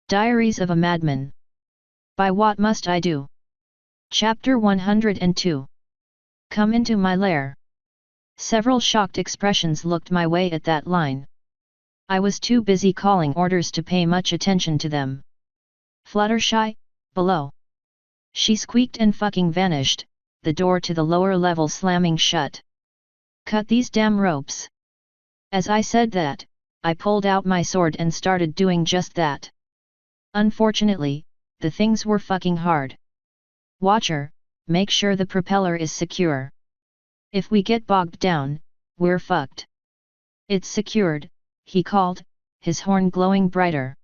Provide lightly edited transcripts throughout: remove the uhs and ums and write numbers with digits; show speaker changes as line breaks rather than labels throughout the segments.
Diaries of a Madman. By What Must I Do? Chapter 102. Come into my lair. Several shocked expressions looked my way at that line. I was too busy calling orders to pay much attention to them. Fluttershy, below. She squeaked and fucking vanished, the door to the lower level slamming shut. Cut these damn ropes. As I said that, I pulled out my sword and started doing just that. Unfortunately, the things were fucking hard. Watcher, make sure the propeller is secure. If we get bogged down, we're fucked. It's secured, he called, his horn glowing brighter.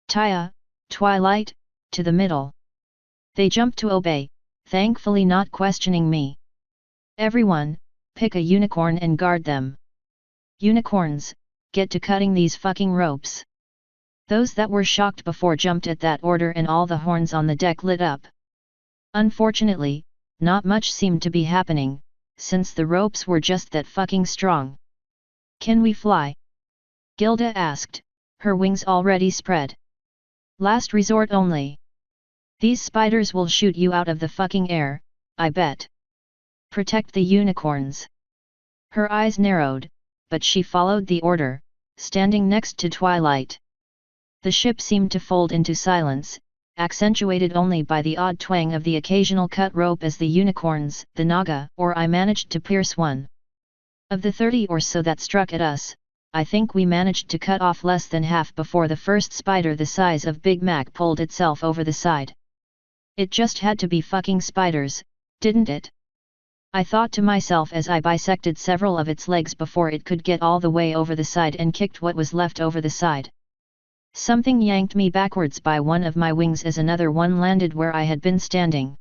Taya, Twilight, to the middle. They jumped to obey, thankfully not questioning me. Everyone, pick a unicorn and guard them. Unicorns, get to cutting these fucking ropes. Those that were shocked before jumped at that order and all the horns on the deck lit up. Unfortunately, not much seemed to be happening, since the ropes were just that fucking strong. Can we fly? Gilda asked, her wings already spread. Last resort only. These spiders will shoot you out of the fucking air, I bet. Protect the unicorns. Her eyes narrowed, but she followed the order, standing next to Twilight. The ship seemed to fold into silence, accentuated only by the odd twang of the occasional cut rope as the unicorns, the naga, or I managed to pierce one. Of the 30 or so that struck at us, I think we managed to cut off less than half before the first spider the size of Big Mac pulled itself over the side. It just had to be fucking spiders, didn't it? I thought to myself as I bisected several of its legs before it could get all the way over the side and kicked what was left over the side. Something yanked me backwards by one of my wings as another one landed where I had been standing.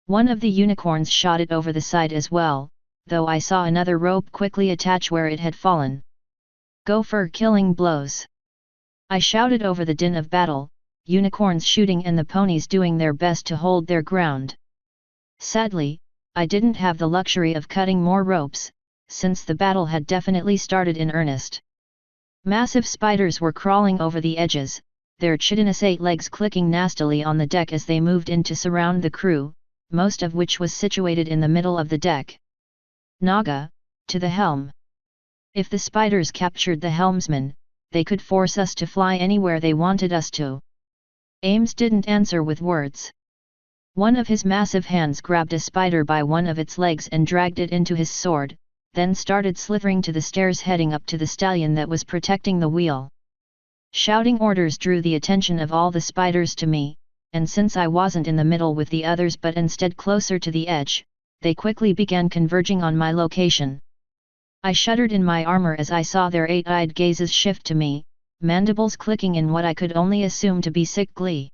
One of the unicorns shot it over the side as well, though I saw another rope quickly attach where it had fallen. Go for killing blows! I shouted over the din of battle, unicorns shooting and the ponies doing their best to hold their ground. Sadly, I didn't have the luxury of cutting more ropes, since the battle had definitely started in earnest. Massive spiders were crawling over the edges, their chitinous 8 legs clicking nastily on the deck as they moved in to surround the crew, most of which was situated in the middle of the deck. Naga, to the helm. If the spiders captured the helmsman, they could force us to fly anywhere they wanted us to. Ames didn't answer with words. One of his massive hands grabbed a spider by one of its legs and dragged it into his sword, then started slithering to the stairs heading up to the stallion that was protecting the wheel. Shouting orders drew the attention of all the spiders to me, and since I wasn't in the middle with the others but instead closer to the edge, they quickly began converging on my location. I shuddered in my armor as I saw their 8-eyed gazes shift to me, mandibles clicking in what I could only assume to be sick glee.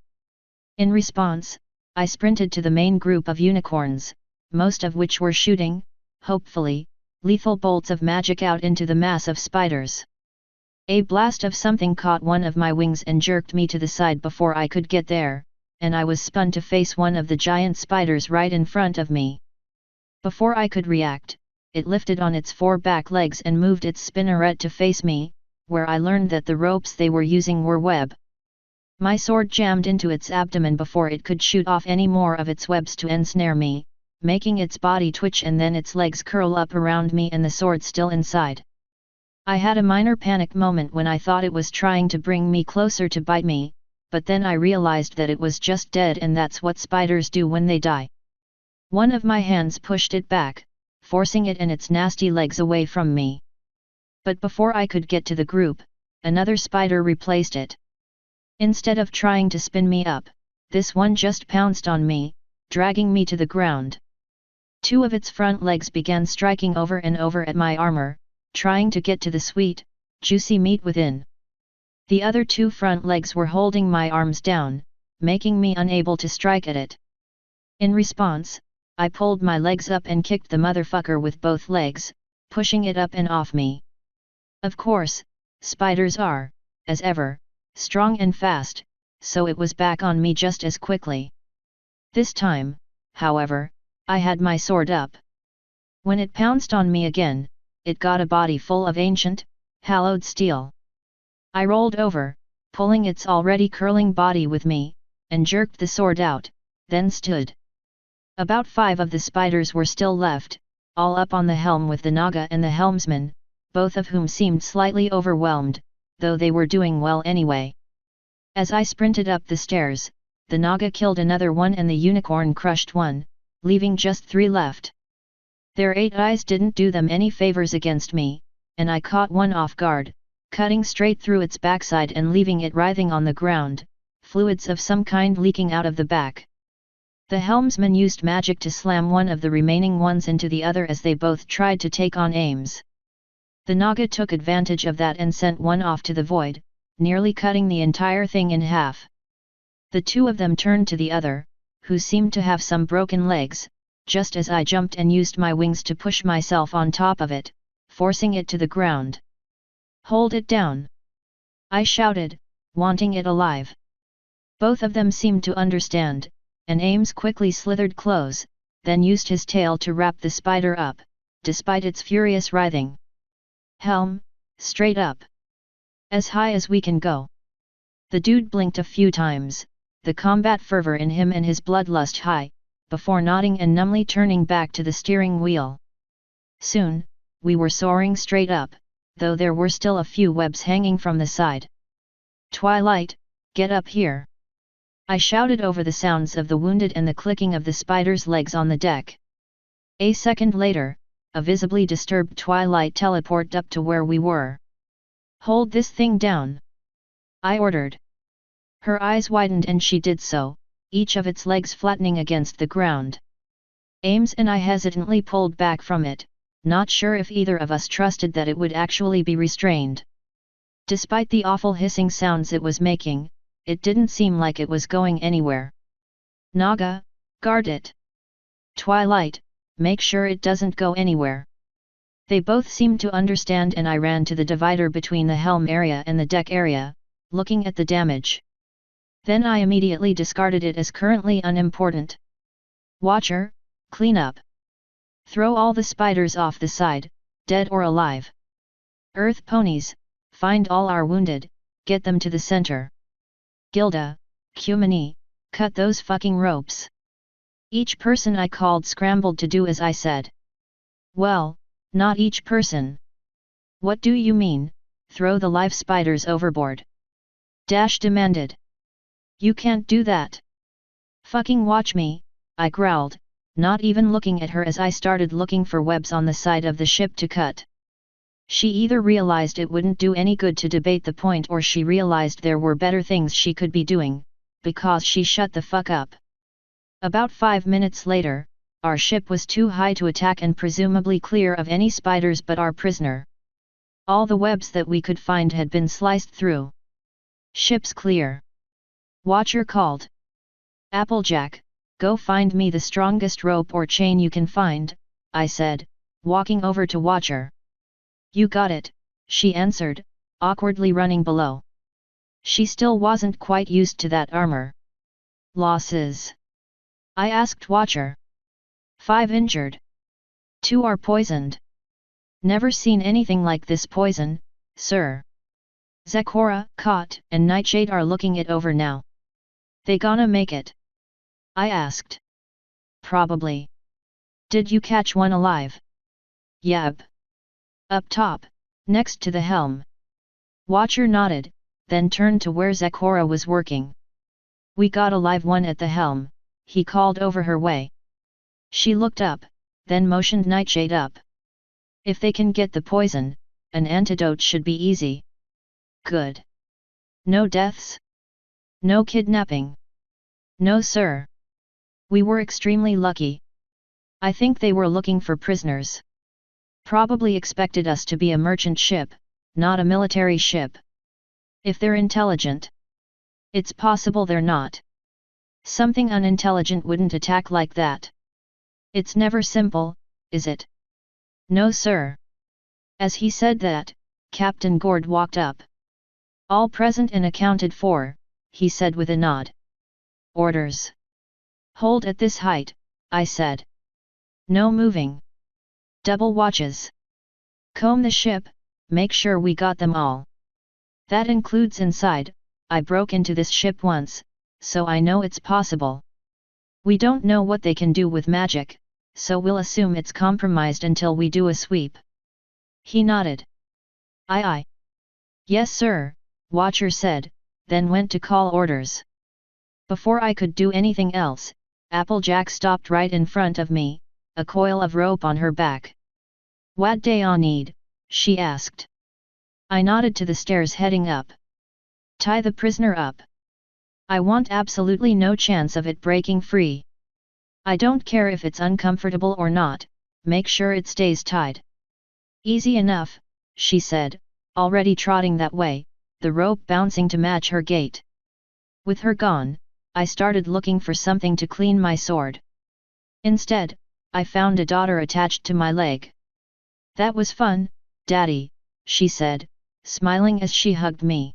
In response, I sprinted to the main group of unicorns, most of which were shooting, hopefully, lethal bolts of magic out into the mass of spiders. A blast of something caught one of my wings and jerked me to the side before I could get there, and I was spun to face one of the giant spiders right in front of me. Before I could react, it lifted on its 4 back legs and moved its spinneret to face me, where I learned that the ropes they were using were web. My sword jammed into its abdomen before it could shoot off any more of its webs to ensnare me, making its body twitch and then its legs curl up around me and the sword still inside. I had a minor panic moment when I thought it was trying to bring me closer to bite me, but then I realized that it was just dead and that's what spiders do when they die. One of my hands pushed it back, forcing it and its nasty legs away from me. But before I could get to the group, another spider replaced it. Instead of trying to spin me up, this one just pounced on me, dragging me to the ground. 2 of its front legs began striking over and over at my armor, trying to get to the sweet, juicy meat within. The other 2 front legs were holding my arms down, making me unable to strike at it. In response, I pulled my legs up and kicked the motherfucker with both legs, pushing it up and off me. Of course, spiders are, as ever, strong and fast, so it was back on me just as quickly. This time, however, I had my sword up. When it pounced on me again, it got a body full of ancient, hallowed steel. I rolled over, pulling its already curling body with me, and jerked the sword out, then stood. About 5 of the spiders were still left, all up on the helm with the Naga and the helmsman, both of whom seemed slightly overwhelmed, though they were doing well anyway. As I sprinted up the stairs, the Naga killed another one and the unicorn crushed one, leaving just 3 left. Their 8 eyes didn't do them any favors against me, and I caught one off guard, cutting straight through its backside and leaving it writhing on the ground, fluids of some kind leaking out of the back. The helmsman used magic to slam one of the remaining ones into the other as they both tried to take on aims. The Naga took advantage of that and sent one off to the void, nearly cutting the entire thing in half. The 2 of them turned to the other, who seemed to have some broken legs, just as I jumped and used my wings to push myself on top of it, forcing it to the ground. "Hold it down!" I shouted, wanting it alive. Both of them seemed to understand, and Ames quickly slithered close, then used his tail to wrap the spider up, despite its furious writhing. "Helm, straight up! As high as we can go!" The dude blinked a few times, the combat fervor in him and his bloodlust high, before nodding and numbly turning back to the steering wheel. Soon, we were soaring straight up, though there were still a few webs hanging from the side. "Twilight, get up here!" I shouted over the sounds of the wounded and the clicking of the spider's legs on the deck. A second later, a visibly disturbed Twilight teleported up to where we were. "Hold this thing down!" I ordered. Her eyes widened and she did so, each of its legs flattening against the ground. Ames and I hesitantly pulled back from it, not sure if either of us trusted that it would actually be restrained. Despite the awful hissing sounds it was making, it didn't seem like it was going anywhere. "Naga, guard it! Twilight, make sure it doesn't go anywhere!" They both seemed to understand and I ran to the divider between the helm area and the deck area, looking at the damage. Then I immediately discarded it as currently unimportant. "Watcher, clean up! Throw all the spiders off the side, dead or alive! Earth ponies, find all our wounded, get them to the center! Gilda, Cumini, cut those fucking ropes!" Each person I called scrambled to do as I said. "Well, not each person. What do you mean, throw the live spiders overboard?" Dash demanded. "You can't do that." "Fucking watch me," I growled, not even looking at her as I started looking for webs on the side of the ship to cut. She either realized it wouldn't do any good to debate the point or she realized there were better things she could be doing, because she shut the fuck up. About 5 minutes later, our ship was too high to attack and presumably clear of any spiders but our prisoner. All the webs that we could find had been sliced through. "Ship's clear." Watcher called. "Applejack, go find me the strongest rope or chain you can find," I said, walking over to Watcher. "You got it," she answered, awkwardly running below. She still wasn't quite used to that armor. "Losses?" I asked Watcher. 5 injured. 2 are poisoned." "Never seen anything like this poison, sir." "Zecora, Kot, and Nightshade are looking it over now." "They gonna make it?" I asked. "Probably." "Did you catch one alive?" "Yep. Up top, next to the helm." Watcher nodded, then turned to where Zecora was working. "We got a live one at the helm," he called over her way. She looked up, then motioned Nightshade up. "If they can get the poison, an antidote should be easy." "Good. No deaths? No kidnapping?" "No, sir. We were extremely lucky. I think they were looking for prisoners. Probably expected us to be a merchant ship, not a military ship. If they're intelligent. It's possible they're not. Something unintelligent wouldn't attack like that. It's never simple, is it?" "No, sir." As he said that, Captain Gord walked up. "All present and accounted for," he said with a nod. "Orders." "Hold at this height," I said. "No moving. Double watches. Comb the ship, make sure we got them all. That includes inside, I broke into this ship once, so I know it's possible. We don't know what they can do with magic, so we'll assume it's compromised until we do a sweep." He nodded. Aye. "Yes sir," Watcher said, then went to call orders. Before I could do anything else, Applejack stopped right in front of me, a coil of rope on her back. "What day I need?" she asked. I nodded to the stairs heading up. "Tie the prisoner up. I want absolutely no chance of it breaking free. I don't care if it's uncomfortable or not, make sure it stays tied." "Easy enough," she said, already trotting that way, the rope bouncing to match her gait. With her gone, I started looking for something to clean my sword. Instead, I found a daughter attached to my leg. "That was fun, Daddy," she said, smiling as she hugged me.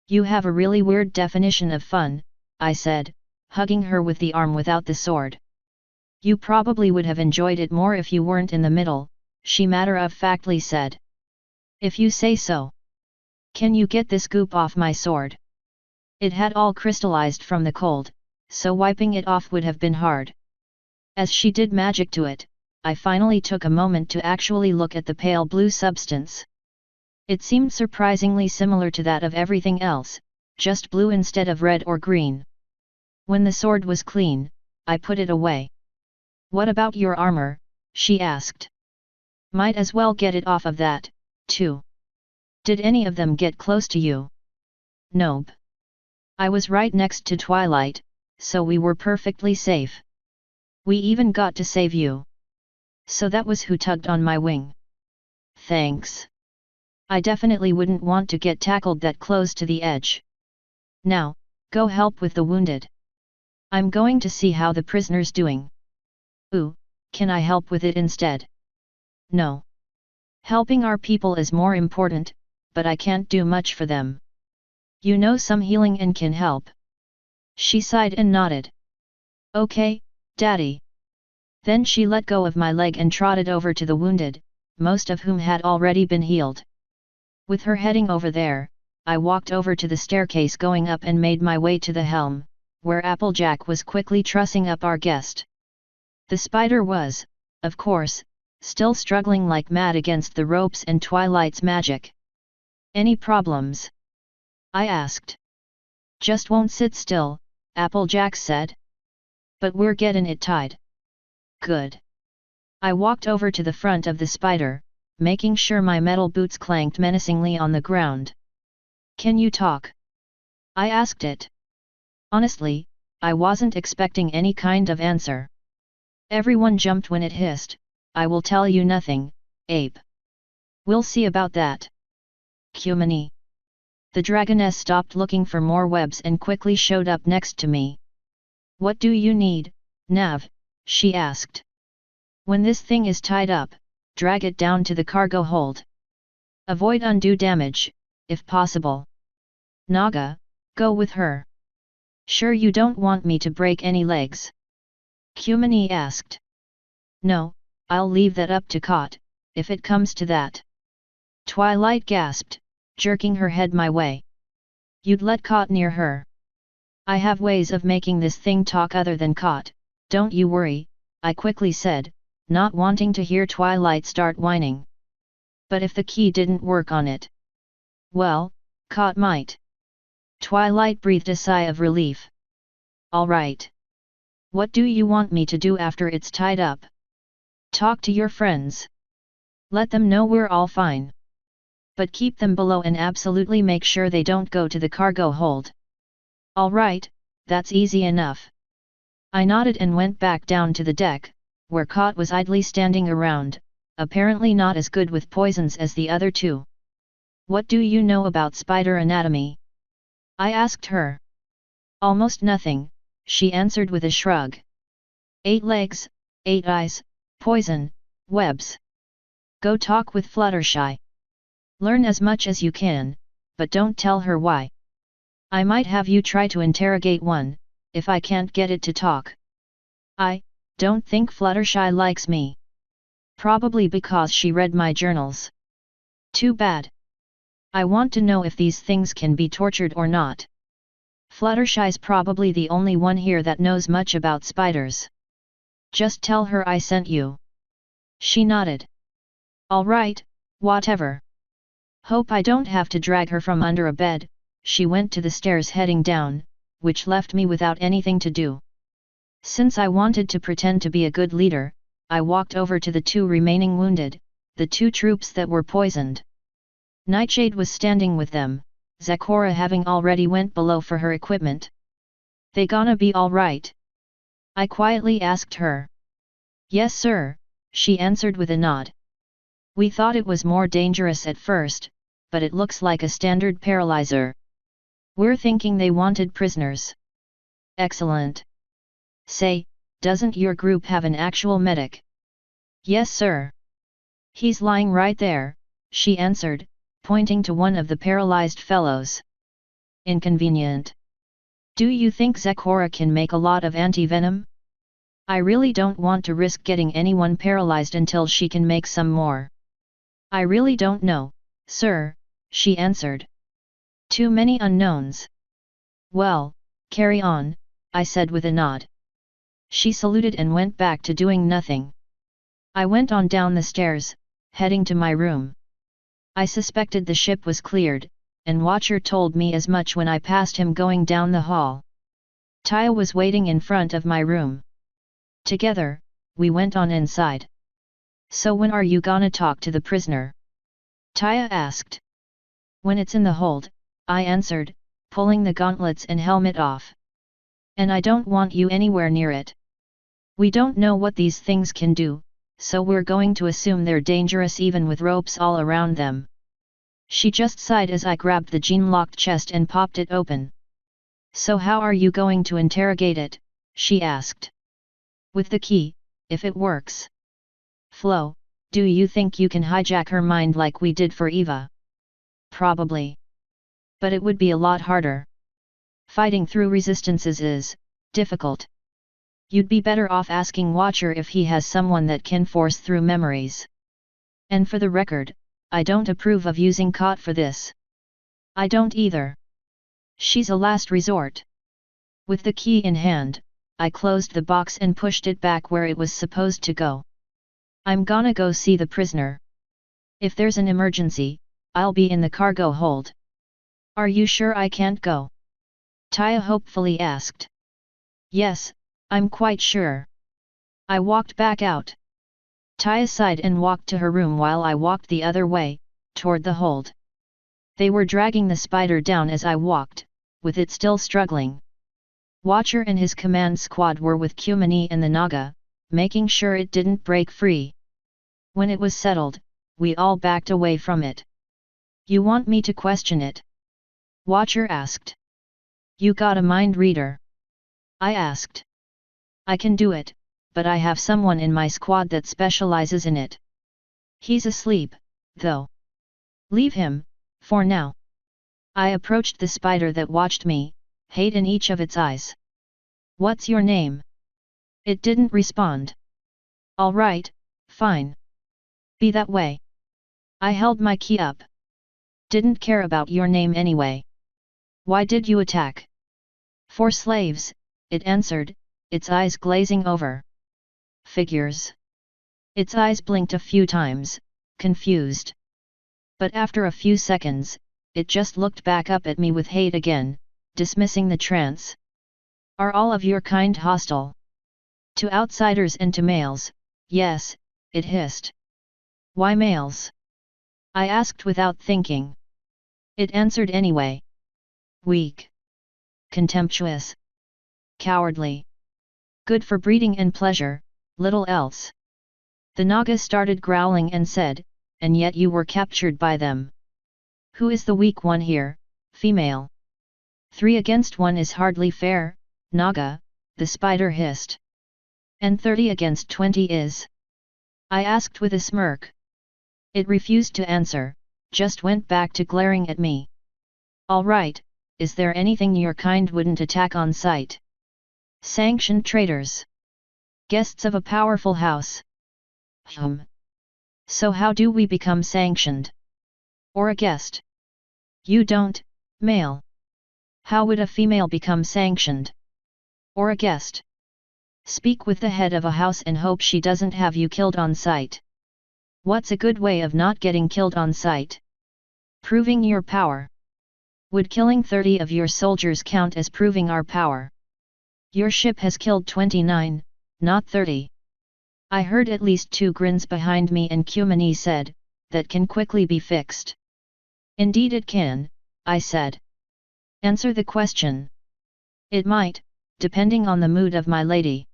"You have a really weird definition of fun," I said, hugging her with the arm without the sword. "You probably would have enjoyed it more if you weren't in the middle," she matter-of-factly said. "If you say so. Can you get this goop off my sword?" It had all crystallized from the cold, so wiping it off would have been hard. As she did magic to it, I finally took a moment to actually look at the pale blue substance. It seemed surprisingly similar to that of everything else, just blue instead of red or green. When the sword was clean, I put it away. "What about your armor?" she asked. "Might as well get it off of that, too. Did any of them get close to you?" "Nope. I was right next to Twilight, so we were perfectly safe. We even got to save you. So that was who tugged on my wing." "Thanks. I definitely wouldn't want to get tackled that close to the edge. Now, go help with the wounded. I'm going to see how the prisoner's doing." "Ooh, can I help with it instead?" "No. Helping our people is more important, but I can't do much for them. You know some healing and can help." She sighed and nodded. "Okay, Daddy." Then she let go of my leg and trotted over to the wounded, most of whom had already been healed. With her heading over there, I walked over to the staircase going up and made my way to the helm, where Applejack was quickly trussing up our guest. The spider was, of course, still struggling like mad against the ropes and Twilight's magic. "Any problems?" I asked. "Just won't sit still," Applejack said. "But we're getting it tied." "Good." I walked over to the front of the spider, making sure my metal boots clanked menacingly on the ground. "Can you talk?" I asked it. Honestly, I wasn't expecting any kind of answer. Everyone jumped when it hissed, "I will tell you nothing, ape." "We'll see about that." "Cumini." The dragoness stopped looking for more webs and quickly showed up next to me. "What do you need, Nav?" she asked. "When this thing is tied up, drag it down to the cargo hold. Avoid undue damage, if possible. Naga, go with her." "Sure you don't want me to break any legs?" Cumini asked. "No, I'll leave that up to Kot, if it comes to that." Twilight gasped, jerking her head my way. "You'd let Kot near her?" "I have ways of making this thing talk other than Kot, don't you worry," I quickly said, not wanting to hear Twilight start whining. "But if the key didn't work on it?" "Well, Kot might." Twilight breathed a sigh of relief. "All right. What do you want me to do after it's tied up?" "Talk to your friends. Let them know we're all fine. But keep them below and absolutely make sure they don't go to the cargo hold." "All right, that's easy enough." I nodded and went back down to the deck, where Kot was idly standing around, apparently not as good with poisons as the other two. "What do you know about spider anatomy?" I asked her. "Almost nothing," she answered with a shrug. 8 legs, 8 eyes, poison, webs. Go talk with Fluttershy. Learn as much as you can, but don't tell her why. I might have you try to interrogate one, if I can't get it to talk. I don't think Fluttershy likes me. Probably because she read my journals. Too bad. I want to know if these things can be tortured or not." Fluttershy's probably the only one here that knows much about spiders. Just tell her I sent you. She nodded. All right, whatever. Hope I don't have to drag her from under a bed. She went to the stairs heading down, which left me without anything to do. Since I wanted to pretend to be a good leader, I walked over to the 2 remaining wounded, the 2 troops that were poisoned. Nightshade was standing with them, Zakora having already went below for her equipment. They gonna be alright? I quietly asked her. Yes sir, she answered with a nod. We thought it was more dangerous at first, but it looks like a standard paralyzer. We're thinking they wanted prisoners. Excellent. Say, doesn't your group have an actual medic? Yes sir. He's lying right there, she answered, pointing to one of the paralyzed fellows. Inconvenient. Do you think Zakora can make a lot of anti-venom? I really don't want to risk getting anyone paralyzed until she can make some more. I really don't know, sir, she answered. Too many unknowns. Well, carry on, I said with a nod. She saluted and went back to doing nothing. I went on down the stairs, heading to my room. I suspected the ship was cleared, and Watcher told me as much when I passed him going down the hall. Taya was waiting in front of my room. Together, we went on inside. So when are you gonna talk to the prisoner? Taya asked. When it's in the hold, I answered, pulling the gauntlets and helmet off. And I don't want you anywhere near it. We don't know what these things can do, so we're going to assume they're dangerous even with ropes all around them. She just sighed as I grabbed the jean-locked chest and popped it open. So how are you going to interrogate it? She asked. With the key, if it works. Flo, do you think you can hijack her mind like we did for Eva? Probably. But it would be a lot harder. Fighting through resistances is difficult. You'd be better off asking Watcher if he has someone that can force through memories. And for the record, I don't approve of using Kot for this. I don't either. She's a last resort. With the key in hand, I closed the box and pushed it back where it was supposed to go. I'm gonna go see the prisoner. If there's an emergency, I'll be in the cargo hold. Are you sure I can't go? Taya hopefully asked. Yes, I'm quite sure. I walked back out. Taya sighed and walked to her room while I walked the other way, toward the hold. They were dragging the spider down as I walked, with it still struggling. Watcher and his command squad were with Kumani and the Naga, making sure it didn't break free. When it was settled, we all backed away from it. You want me to question it? Watcher asked. You got a mind reader? I asked. I can do it, but I have someone in my squad that specializes in it. He's asleep, though. Leave him, for now. I approached the spider that watched me, hate in each of its eyes. What's your name? It didn't respond. All right, fine. Be that way. I held my key up. Didn't care about your name anyway. Why did you attack? For slaves, it answered, its eyes glazing over. Figures. Its eyes blinked a few times, confused. But after a few seconds, it just looked back up at me with hate again, dismissing the trance. Are all of your kind hostile? To outsiders and to males, yes, it hissed. Why males? I asked without thinking. It answered anyway. Weak. Contemptuous. Cowardly. Good for breeding and pleasure, little else. The Naga started growling and said, and yet you were captured by them. Who is the weak one here, female? 3 against 1 is hardly fair, Naga, the spider hissed. And 30 against 20 is? I asked with a smirk. It refused to answer, just went back to glaring at me. All right, is there anything your kind wouldn't attack on sight? Sanctioned traitors. Guests of a powerful house. So how do we become sanctioned? Or a guest? You don't, male. How would a female become sanctioned? Or a guest? Speak with the head of a house and hope she doesn't have you killed on sight. What's a good way of not getting killed on sight? Proving your power. Would killing 30 of your soldiers count as proving our power? Your ship has killed 29, not 30. I heard at least 2 grins behind me and Kumani said, that can quickly be fixed. Indeed it can, I said. Answer the question. It might, depending on the mood of my lady.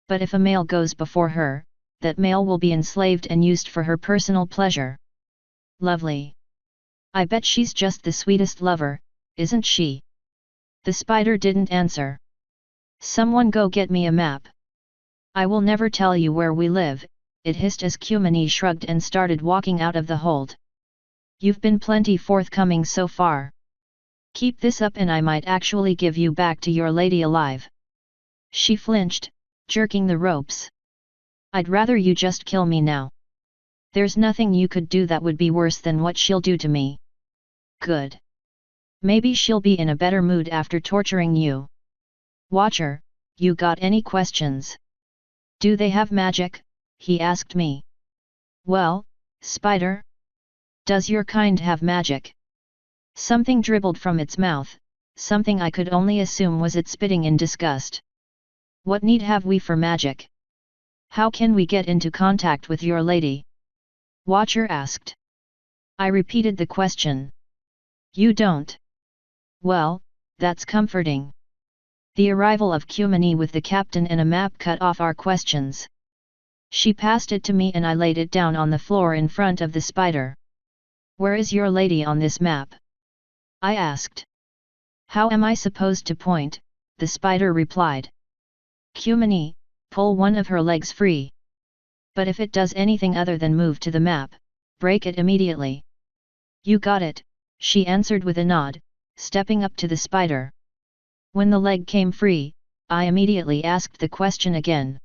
But if a male goes before her, that male will be enslaved and used for her personal pleasure. Lovely. I bet she's just the sweetest lover, isn't she? The spider didn't answer. Someone go get me a map. I will never tell you where we live, it hissed as Kumani shrugged and started walking out of the hold. You've been plenty forthcoming so far. Keep this up and I might actually give you back to your lady alive. She flinched, jerking the ropes. I'd rather you just kill me now. There's nothing you could do that would be worse than what she'll do to me. Good. Maybe she'll be in a better mood after torturing you. Watcher, you got any questions? Do they have magic? He asked me. Well, spider? Does your kind have magic? Something dribbled from its mouth, something I could only assume was it spitting in disgust. What need have we for magic? How can we get into contact with your lady? Watcher asked. I repeated the question. You don't? Well, that's comforting. The arrival of Kumani with the captain and a map cut off our questions. She passed it to me and I laid it down on the floor in front of the spider. Where is your lady on this map? I asked. How am I supposed to point? The spider replied. Kumani, pull one of her legs free. But if it does anything other than move to the map, break it immediately. You got it, she answered with a nod, stepping up to the spider. When the leg came free, I immediately asked the question again.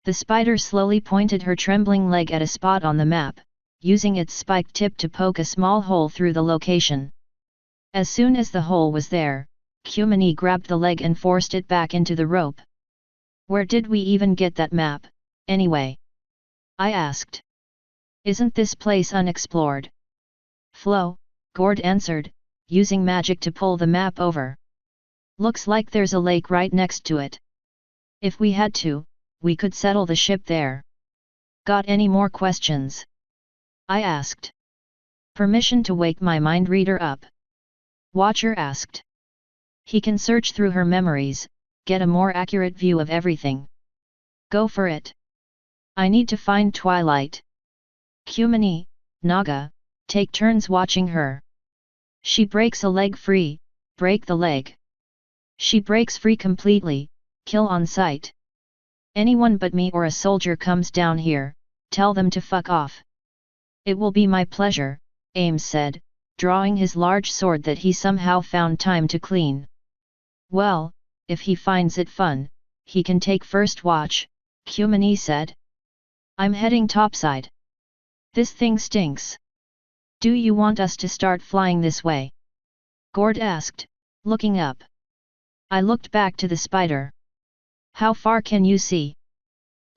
The spider slowly pointed her trembling leg at a spot on the map, using its spiked tip to poke a small hole through the location. As soon as the hole was there, Kumani grabbed the leg and forced it back into the rope. Where did we even get that map, anyway? I asked. Isn't this place unexplored? Flo, Gord answered, using magic to pull the map over. Looks like there's a lake right next to it. If we had to, we could settle the ship there. Got any more questions? I asked. Permission to wake my mind reader up? Watcher asked. He can search through her memories, get a more accurate view of everything. Go for it. I need to find Twilight. Kumani, Naga, take turns watching her. She breaks a leg free, break the leg. She breaks free completely, kill on sight. Anyone but me or a soldier comes down here, tell them to fuck off. It will be my pleasure, Ames said, drawing his large sword that he somehow found time to clean. Well, if he finds it fun, he can take first watch, Kumani said. I'm heading topside. This thing stinks. Do you want us to start flying this way? Gord asked, looking up. I looked back to the spider. How far can you see?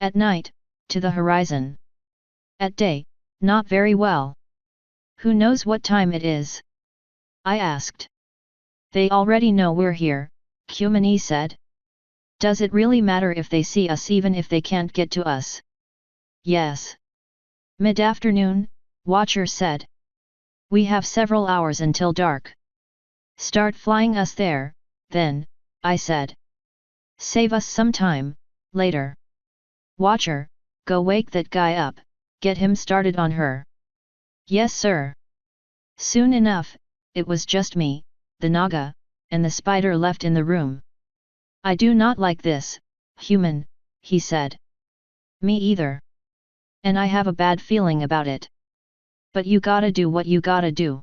At night, to the horizon. At day, not very well. Who knows what time it is? I asked. They already know we're here, Kumani said. Does it really matter if they see us even if they can't get to us? Yes. Mid-afternoon, Watcher said. We have several hours until dark. Start flying us there, then, I said. Save us some time, later. Watcher, go wake that guy up, get him started on her. Yes sir. Soon enough, it was just me, the Naga, and the spider left in the room. I do not like this, human, he said. Me either. And I have a bad feeling about it. But you gotta do what you gotta do.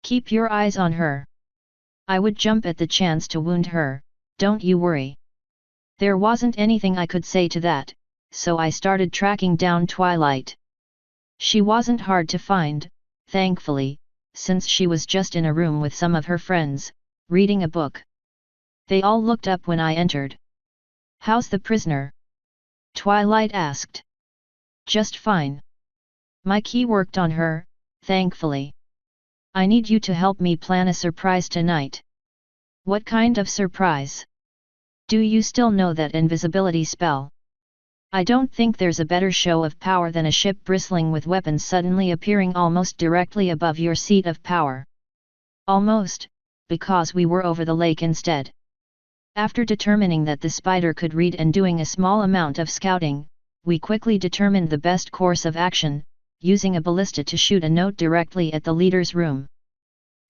Keep your eyes on her. I would jump at the chance to wound her, don't you worry. There wasn't anything I could say to that, so I started tracking down Twilight. She wasn't hard to find, thankfully, since she was just in a room with some of her friends, reading a book. They all looked up when I entered. "How's the prisoner?" Twilight asked. "Just fine. My key worked on her, thankfully. I need you to help me plan a surprise tonight." "What kind of surprise? Do you still know that invisibility spell?" "I don't think there's a better show of power than a ship bristling with weapons suddenly appearing almost directly above your seat of power." "Almost, because we were over the lake instead." After determining that the spider could read and doing a small amount of scouting, we quickly determined the best course of action, using a ballista to shoot a note directly at the leader's room.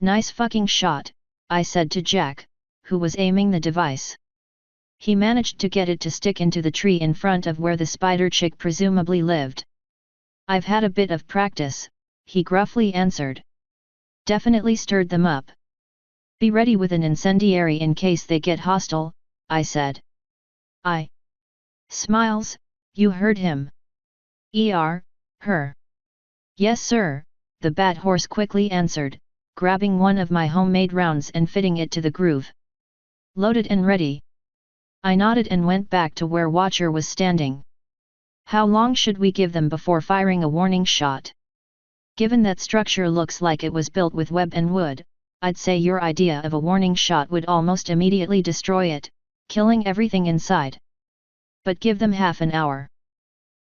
"Nice fucking shot," I said to Jack, who was aiming the device. He managed to get it to stick into the tree in front of where the spider chick presumably lived. "I've had a bit of practice," he gruffly answered. "Definitely stirred them up." "Be ready with an incendiary in case they get hostile," I said. "I." Smiles, "You heard him." Her. "Yes sir," the bat horse quickly answered, grabbing one of my homemade rounds and fitting it to the groove. "Loaded and ready." I nodded and went back to where Watcher was standing. "How long should we give them before firing a warning shot?" "Given that structure looks like it was built with web and wood, I'd say your idea of a warning shot would almost immediately destroy it, killing everything inside. But give them half an hour."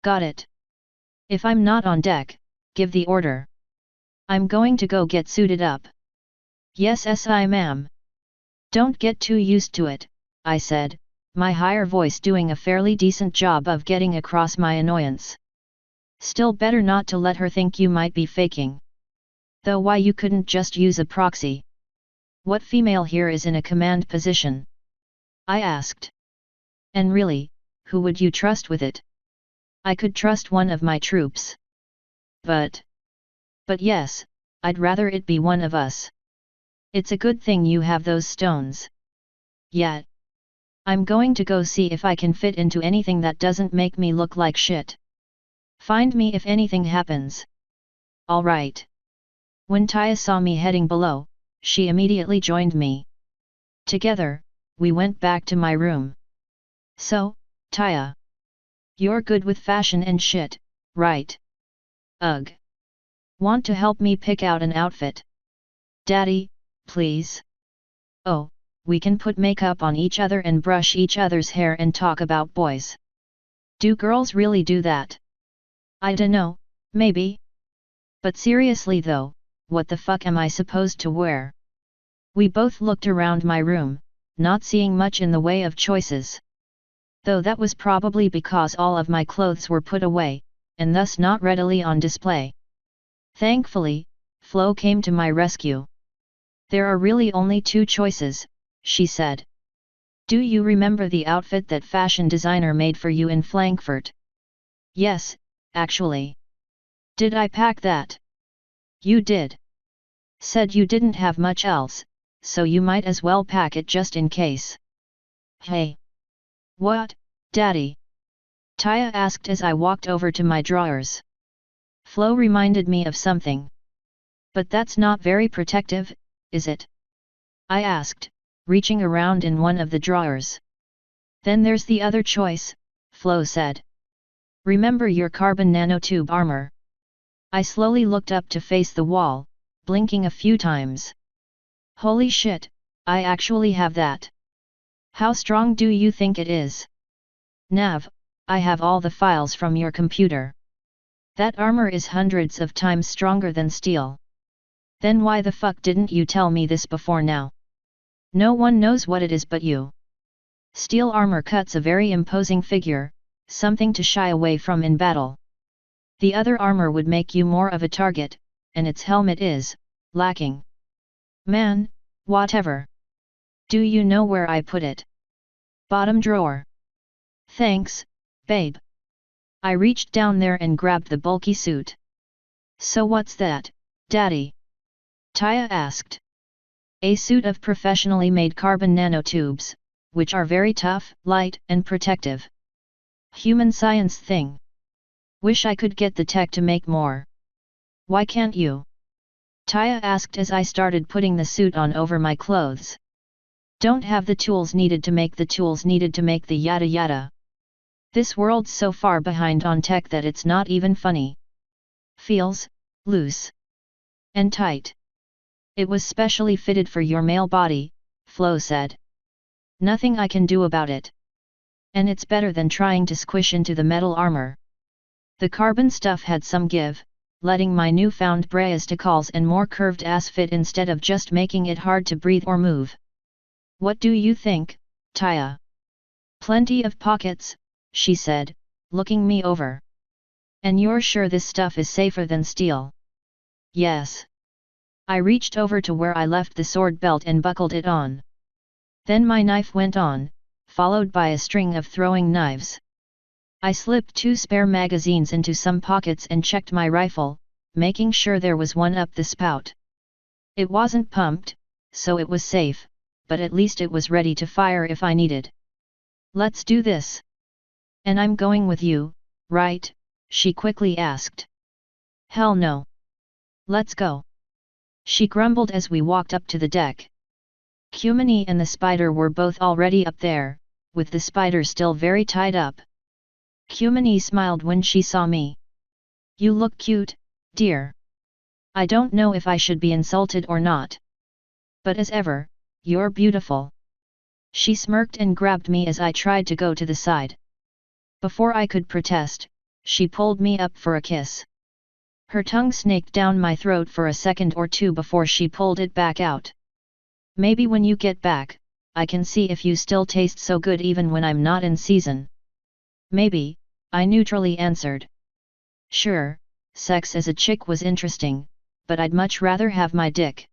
"Got it. If I'm not on deck, give the order." "I'm going to go get suited up." "Yes ma'am." "Don't get too used to it," I said, my higher voice doing a fairly decent job of getting across my annoyance. "Still better not to let her think you might be faking. Though why you couldn't just use a proxy? What female here is in a command position?" I asked. "And really, who would you trust with it?" "I could trust one of my troops. But yes, I'd rather it be one of us. It's a good thing you have those stones." "Yeah. I'm going to go see if I can fit into anything that doesn't make me look like shit. Find me if anything happens." "All right." When Taya saw me heading below, she immediately joined me. Together, we went back to my room. "So, Taya. You're good with fashion and shit, right?" "Ugh. Want to help me pick out an outfit?" "Daddy, please." "Oh, we can put makeup on each other and brush each other's hair and talk about boys." "Do girls really do that?" "I dunno, maybe. But seriously though, what the fuck am I supposed to wear?" We both looked around my room, not seeing much in the way of choices. Though that was probably because all of my clothes were put away, and thus not readily on display. Thankfully, Flo came to my rescue. "There are really only two choices," she said. "Do you remember the outfit that fashion designer made for you in Frankfurt?" "Yes, actually." "Did I pack that?" "You did. Said you didn't have much else, so you might as well pack it just in case." "Hey." "What, Daddy?" Taya asked as I walked over to my drawers. "Flo reminded me of something." "But that's not very protective, is it?" I asked, reaching around in one of the drawers. "Then there's the other choice," Flo said. "Remember your carbon nanotube armor?" I slowly looked up to face the wall, blinking a few times. "Holy shit, I actually have that. How strong do you think it is?" "Nav, I have all the files from your computer. That armor is hundreds of times stronger than steel." "Then why the fuck didn't you tell me this before now? No one knows what it is but you." "Steel armor cuts a very imposing figure, something to shy away from in battle. The other armor would make you more of a target, and its helmet is lacking." "Man, whatever. Do you know where I put it?" "Bottom drawer." "Thanks, babe." I reached down there and grabbed the bulky suit. "So what's that, Daddy?" Taya asked. "A suit of professionally made carbon nanotubes, which are very tough, light, and protective. Human science thing. Wish I could get the tech to make more." "Why can't you?" Taya asked as I started putting the suit on over my clothes. Don't have the tools needed to make the yada yada. This world's so far behind on tech that it's not even funny. Feels loose and tight. It was specially fitted for your male body, Flo said. Nothing I can do about it. And it's better than trying to squish into the metal armor. The carbon stuff had some give, letting my newfound braisticles and more curved ass fit instead of just making it hard to breathe or move. What do you think, Taya? Plenty of pockets, she said, looking me over. And you're sure this stuff is safer than steel? Yes. I reached over to where I left the sword belt and buckled it on. Then my knife went on, followed by a string of throwing knives. I slipped 2 spare magazines into some pockets and checked my rifle, making sure there was one up the spout. It wasn't pumped, so it was safe, but at least it was ready to fire if I needed. Let's do this. And I'm going with you, right? She quickly asked. Hell no. Let's go. She grumbled as we walked up to the deck. Cumini and the spider were both already up there, with the spider still very tied up. Cumini smiled when she saw me. You look cute, dear. I don't know if I should be insulted or not. But as ever, you're beautiful. She smirked and grabbed me as I tried to go to the side. Before I could protest, she pulled me up for a kiss. Her tongue snaked down my throat for a second or two before she pulled it back out. Maybe when you get back, I can see if you still taste so good even when I'm not in season. Maybe, I neutrally answered. Sure, sex as a chick was interesting, but I'd much rather have my dick.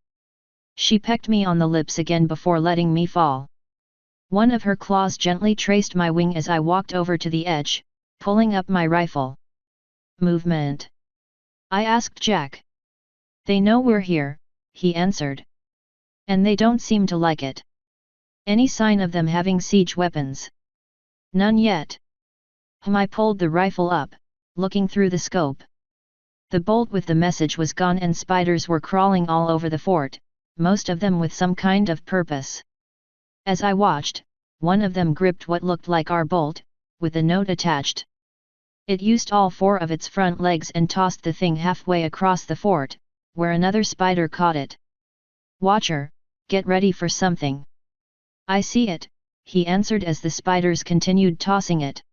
She pecked me on the lips again before letting me fall. One of her claws gently traced my wing as I walked over to the edge, pulling up my rifle. Movement? I asked Jack. They know we're here, he answered. And they don't seem to like it. Any sign of them having siege weapons? None yet. I pulled the rifle up, looking through the scope. The bolt with the message was gone and spiders were crawling all over the fort, most of them with some kind of purpose. As I watched, one of them gripped what looked like our bolt, with a note attached. It used all 4 of its front legs and tossed the thing halfway across the fort, where another spider caught it. Watcher, get ready for something. I see it, he answered as the spiders continued tossing it.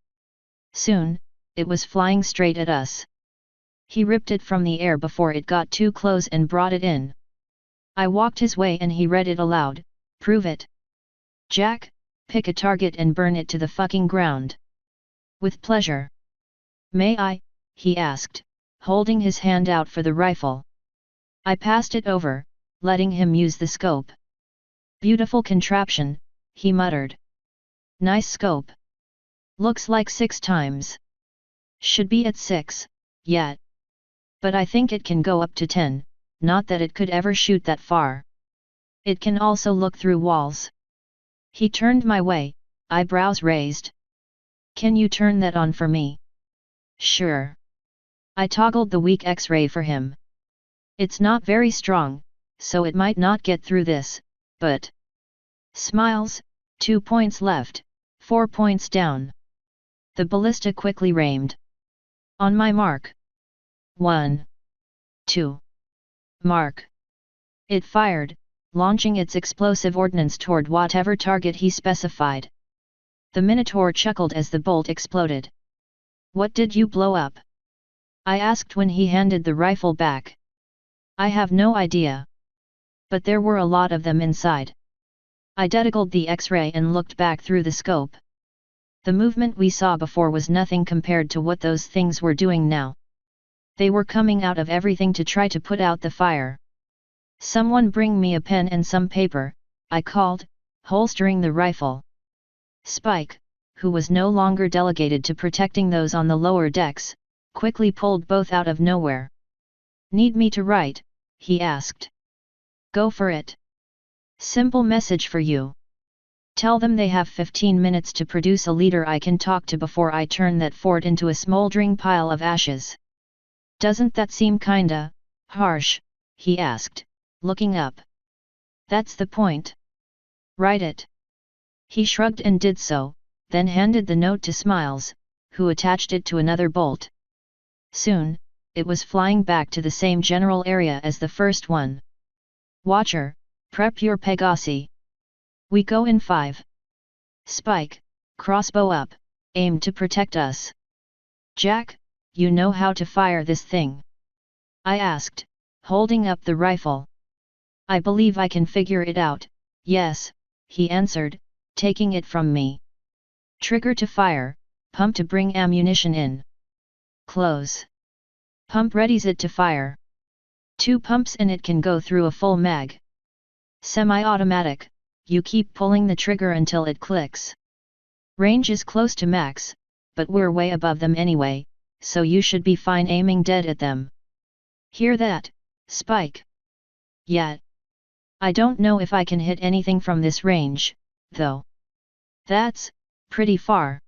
Soon, it was flying straight at us. He ripped it from the air before it got too close and brought it in. I walked his way and he read it aloud, prove it. Jack, pick a target and burn it to the fucking ground. With pleasure. May I? He asked, holding his hand out for the rifle. I passed it over, letting him use the scope. Beautiful contraption, he muttered. Nice scope. Looks like 6 times. Should be at 6, yet. But I think it can go up to 10, not that it could ever shoot that far. It can also look through walls. He turned my way, eyebrows raised. Can you turn that on for me? Sure. I toggled the weak X-ray for him. It's not very strong, so it might not get through this, but... Smiles, 2 points left, 4 points down. The ballista quickly raimed. On my mark. 1. 2. Mark. It fired, launching its explosive ordnance toward whatever target he specified. The Minotaur chuckled as the bolt exploded. What did you blow up? I asked when he handed the rifle back. I have no idea. But there were a lot of them inside. I dedicled the X-ray and looked back through the scope. The movement we saw before was nothing compared to what those things were doing now. They were coming out of everything to try to put out the fire. Someone bring me a pen and some paper, I called, holstering the rifle. Spike, who was no longer delegated to protecting those on the lower decks, quickly pulled both out of nowhere. Need me to write? He asked. Go for it. Simple message for you. Tell them they have 15 minutes to produce a leader I can talk to before I turn that fort into a smoldering pile of ashes. Doesn't that seem kinda harsh? He asked, looking up. That's the point. Write it. He shrugged and did so, then handed the note to Smiles, who attached it to another bolt. Soon, it was flying back to the same general area as the first one. Watcher, prep your Pegasi. We go in 5. Spike, crossbow up, aim to protect us. Jack, you know how to fire this thing? I asked, holding up the rifle. I believe I can figure it out, yes, he answered, taking it from me. Trigger to fire, pump to bring ammunition in. Close. Pump readies it to fire. 2 pumps and it can go through a full mag. Semi-automatic, you keep pulling the trigger until it clicks. Range is close to max, but we're way above them anyway, so you should be fine aiming dead at them. Hear that, Spike? Yeah. I don't know if I can hit anything from this range, though. That's pretty far.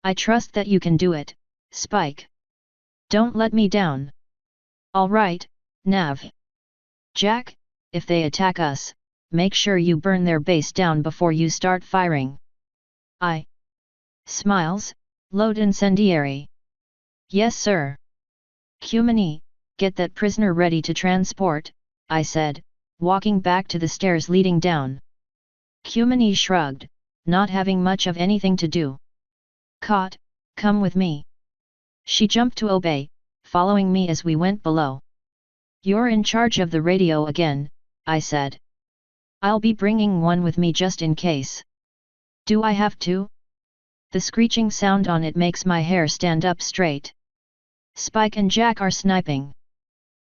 I trust that you can do it, Spike. Don't let me down. Alright, Nav. Jack, if they attack us, make sure you burn their base down before you start firing. Smiles, load incendiary. Yes sir. Cumini, get that prisoner ready to transport, I said, walking back to the stairs leading down. Cumini shrugged, not having much of anything to do. Caught, come with me. She jumped to obey, following me as we went below. You're in charge of the radio again, I said. I'll be bringing one with me just in case. Do I have to? The screeching sound on it makes my hair stand up straight. Spike and Jack are sniping.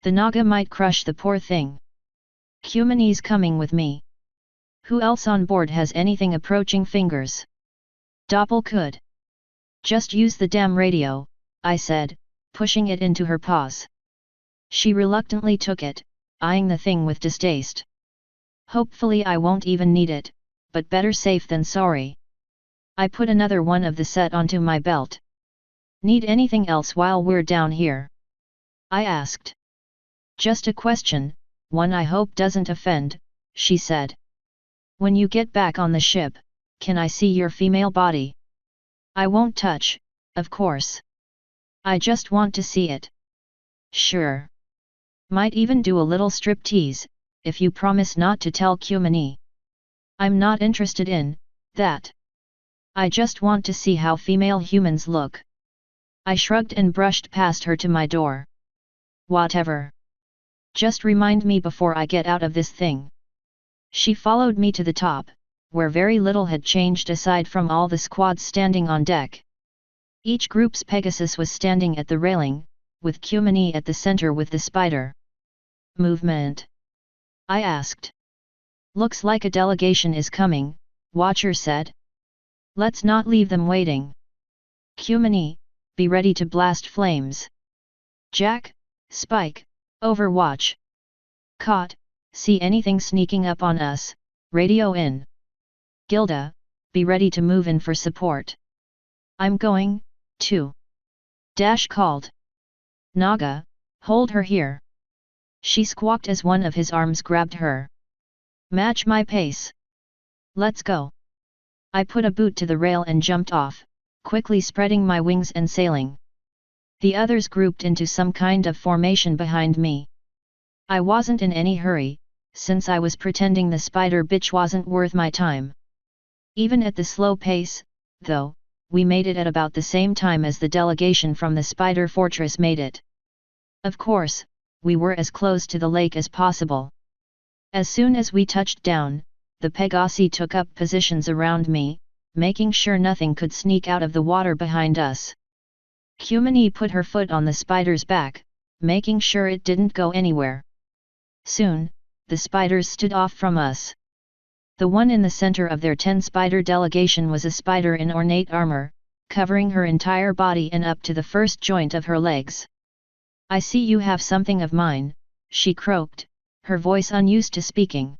The Naga might crush the poor thing. Cumini's coming with me. Who else on board has anything approaching fingers? Doppel could. Just use the damn radio, I said, pushing it into her paws. She reluctantly took it, eyeing the thing with distaste. Hopefully I won't even need it, but better safe than sorry. I put another one of the set onto my belt. Need anything else while we're down here? I asked. Just a question, one I hope doesn't offend, she said. When you get back on the ship, can I see your female body? I won't touch, of course. I just want to see it. Sure. Might even do a little striptease, if you promise not to tell Cumini. I'm not interested in that. I just want to see how female humans look. I shrugged and brushed past her to my door. Whatever. Just remind me before I get out of this thing. She followed me to the top, where very little had changed aside from all the squads standing on deck. Each group's Pegasus was standing at the railing, with Cumini at the center with the spider. Movement? I asked. Looks like a delegation is coming, Watcher said. Let's not leave them waiting. Cumini, be ready to blast flames. Jack, Spike, overwatch. Caught, see anything sneaking up on us, radio in. Gilda, be ready to move in for support. I'm going, too. Dash called. Naga, hold her here. She squawked as one of his arms grabbed her. Match my pace. Let's go. I put a boot to the rail and jumped off, quickly spreading my wings and sailing. The others grouped into some kind of formation behind me. I wasn't in any hurry, since I was pretending the spider bitch wasn't worth my time. Even at the slow pace, though, we made it at about the same time as the delegation from the spider fortress made it. Of course, we were as close to the lake as possible. As soon as we touched down, the Pegasi took up positions around me, making sure nothing could sneak out of the water behind us. Cumini put her foot on the spider's back, making sure it didn't go anywhere. Soon, the spiders stood off from us. The one in the center of their 10-spider delegation was a spider in ornate armor, covering her entire body and up to the first joint of her legs. I see you have something of mine, she croaked, her voice unused to speaking.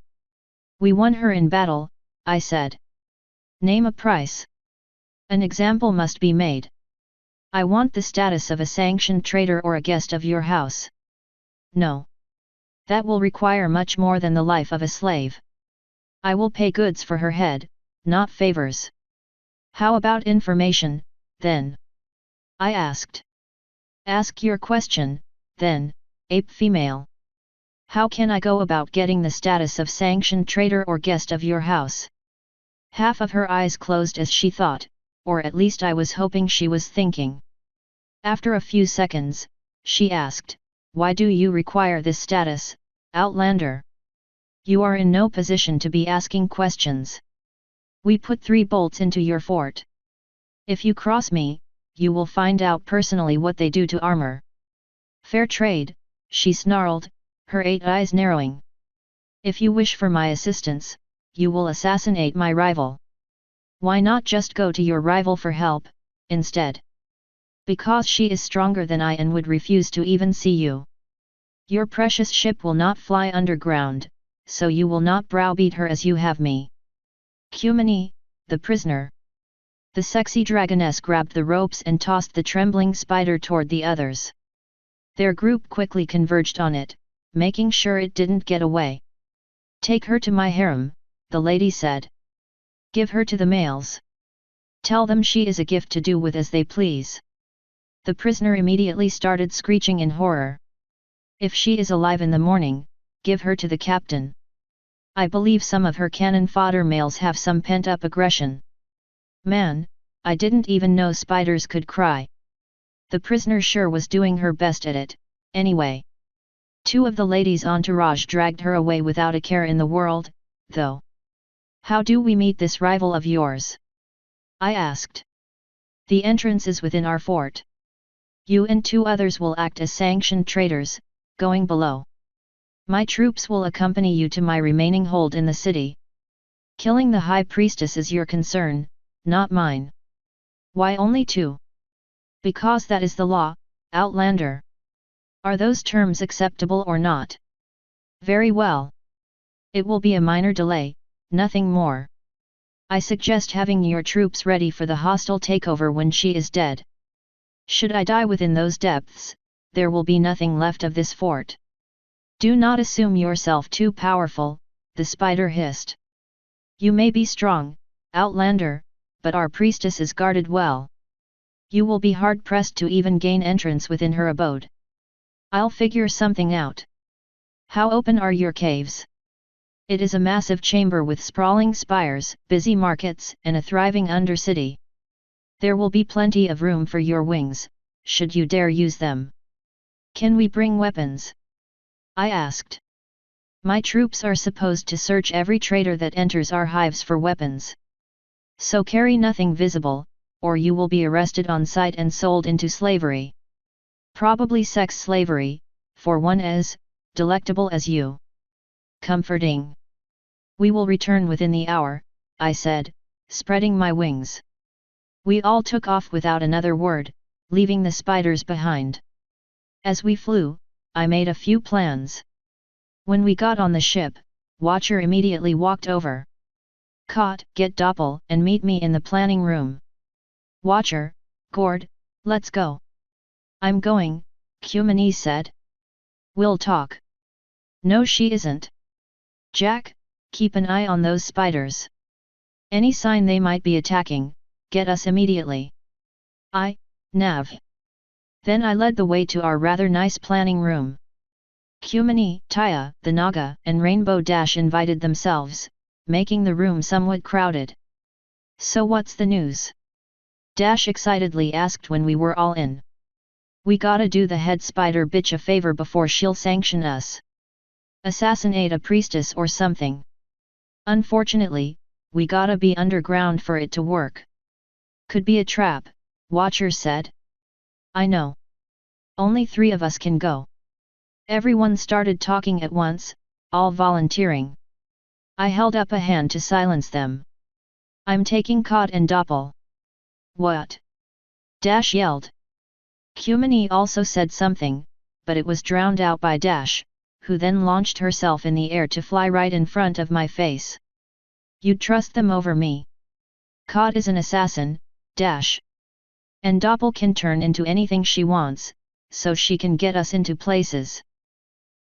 We won her in battle, I said. Name a price. An example must be made. I want the status of a sanctioned trader or a guest of your house. No. That will require much more than the life of a slave. I will pay goods for her head, not favors. How about information, then? I asked. Ask your question, then, ape female. How can I go about getting the status of sanctioned trader or guest of your house? Half of her eyes closed as she thought, or at least I was hoping she was thinking. After a few seconds, she asked, why do you require this status, Outlander? You are in no position to be asking questions. We put 3 bolts into your fort. If you cross me, you will find out personally what they do to armor. Fair trade, she snarled, her 8 eyes narrowing. If you wish for my assistance, you will assassinate my rival. Why not just go to your rival for help, instead? Because she is stronger than I and would refuse to even see you. Your precious ship will not fly underground, so you will not browbeat her as you have me. Cumini, the prisoner. The sexy dragoness grabbed the ropes and tossed the trembling spider toward the others. Their group quickly converged on it, making sure it didn't get away. Take her to my harem, the lady said. Give her to the males. Tell them she is a gift to do with as they please. The prisoner immediately started screeching in horror. If she is alive in the morning, give her to the captain. I believe some of her cannon fodder males have some pent-up aggression. Man, I didn't even know spiders could cry. The prisoner sure was doing her best at it, anyway. 2 of the ladies' entourage dragged her away without a care in the world, though. How do we meet this rival of yours? I asked. The entrance is within our fort. You and 2 others will act as sanctioned traders, going below. My troops will accompany you to my remaining hold in the city. Killing the high priestess is your concern, not mine. Why only 2? Because that is the law, Outlander. Are those terms acceptable or not? Very well. It will be a minor delay, nothing more. I suggest having your troops ready for the hostile takeover when she is dead. Should I die within those depths, there will be nothing left of this fort. Do not assume yourself too powerful, the spider hissed. You may be strong, Outlander, but our priestess is guarded well. You will be hard-pressed to even gain entrance within her abode. I'll figure something out. How open are your caves? It is a massive chamber with sprawling spires, busy markets, and a thriving undercity. There will be plenty of room for your wings, should you dare use them. Can we bring weapons? I asked. My troops are supposed to search every trader that enters our hives for weapons. So carry nothing visible, or you will be arrested on sight and sold into slavery. Probably sex slavery, for one as delectable as you. Comforting. We will return within the hour, I said, spreading my wings. We all took off without another word, leaving the spiders behind. As we flew, I made a few plans. When we got on the ship, Watcher immediately walked over. Get Doppel and meet me in the planning room. Watcher, Gord, let's go. I'm going, Cumini said. We'll talk. No she isn't. Jack, keep an eye on those spiders. Any sign they might be attacking, get us immediately. Nav. Then I led the way to our rather nice planning room. Cumini, Taya, the Naga, and Rainbow Dash invited themselves, making the room somewhat crowded. So what's the news? Dash excitedly asked when we were all in. We gotta do the head spider bitch a favor before she'll sanction us. Assassinate a priestess or something. Unfortunately, we gotta be underground for it to work. Could be a trap, Watcher said. I know. Only 3 of us can go. Everyone started talking at once, all volunteering. I held up a hand to silence them. I'm taking Cod and Doppel. What? Dash yelled. Cumini also said something, but it was drowned out by Dash, who then launched herself in the air to fly right in front of my face. You'd trust them over me. Cod is an assassin, Dash. And Doppel can turn into anything she wants, so she can get us into places.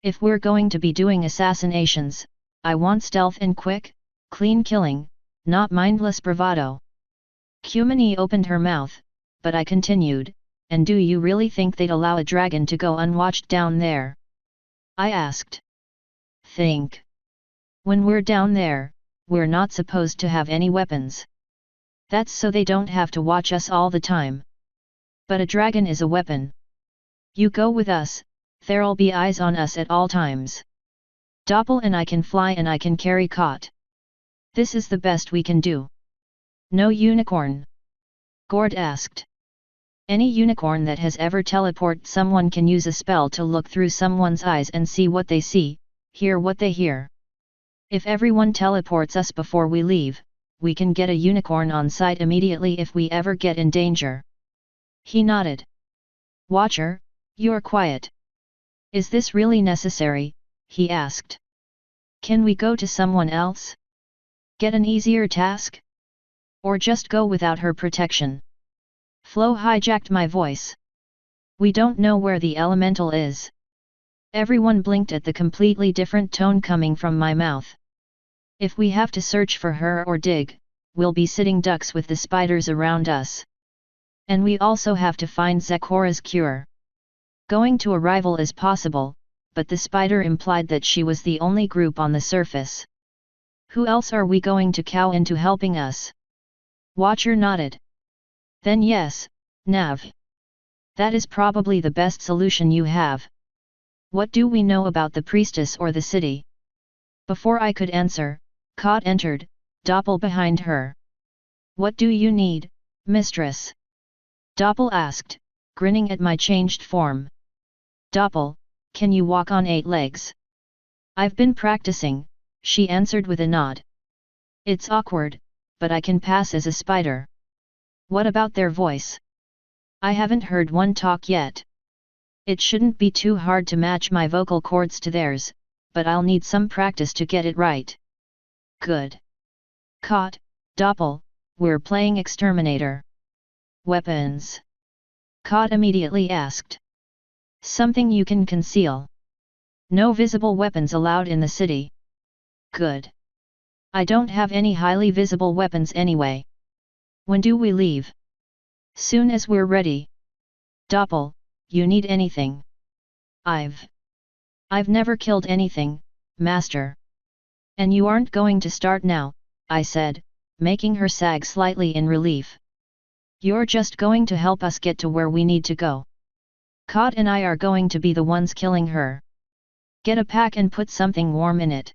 If we're going to be doing assassinations, I want stealth and quick, Clean killing, not mindless bravado. Kumini opened her mouth, but I continued, and do you really think they'd allow a dragon to go unwatched down there? I asked. Think. When we're down there, we're not supposed to have any weapons. That's so they don't have to watch us all the time. But a dragon is a weapon. You go with us, there'll be eyes on us at all times. Doppel and I can fly and I can carry Kot. This is the best we can do. No unicorn? Gord asked. Any unicorn that has ever teleported someone can use a spell to look through someone's eyes and see what they see, hear what they hear. If everyone teleports us before we leave, we can get a unicorn on site immediately if we ever get in danger. He nodded. Watcher, you're quiet. Is this really necessary? He asked. Can we go to someone else? Get an easier task? Or just go without her protection? Flo hijacked my voice. We don't know where the elemental is. Everyone blinked at the completely different tone coming from my mouth. If we have to search for her or dig, we'll be sitting ducks with the spiders around us. And we also have to find Zekora's cure. Going to a rival is possible, but the spider implied that she was the only group on the surface. Who else are we going to cow into helping us? Watcher nodded. Then yes, Nav. That is probably the best solution you have. What do we know about the priestess or the city? Before I could answer, Kot entered, Doppel behind her. What do you need, mistress? Doppel asked, grinning at my changed form. Doppel, can you walk on 8 legs? I've been practicing, she answered with a nod. It's awkward, but I can pass as a spider. What about their voice? I haven't heard one talk yet. It shouldn't be too hard to match my vocal cords to theirs, but I'll need some practice to get it right. Good. Kot, Doppel, we're playing exterminator. Weapons? Kot immediately asked. Something you can conceal. No visible weapons allowed in the city. Good. I don't have any highly visible weapons anyway. When do we leave? Soon as we're ready. Doppel, you need anything? I've never killed anything, master. And you aren't going to start now, I said, making her sag slightly in relief. You're just going to help us get to where we need to go. Kot and I are going to be the ones killing her. Get a pack and put something warm in it.